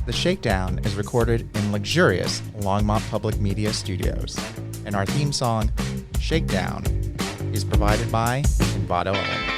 The Shakedown is recorded in luxurious Longmont Public Media Studios, and our theme song, Shakedown, is provided by Envato Elements.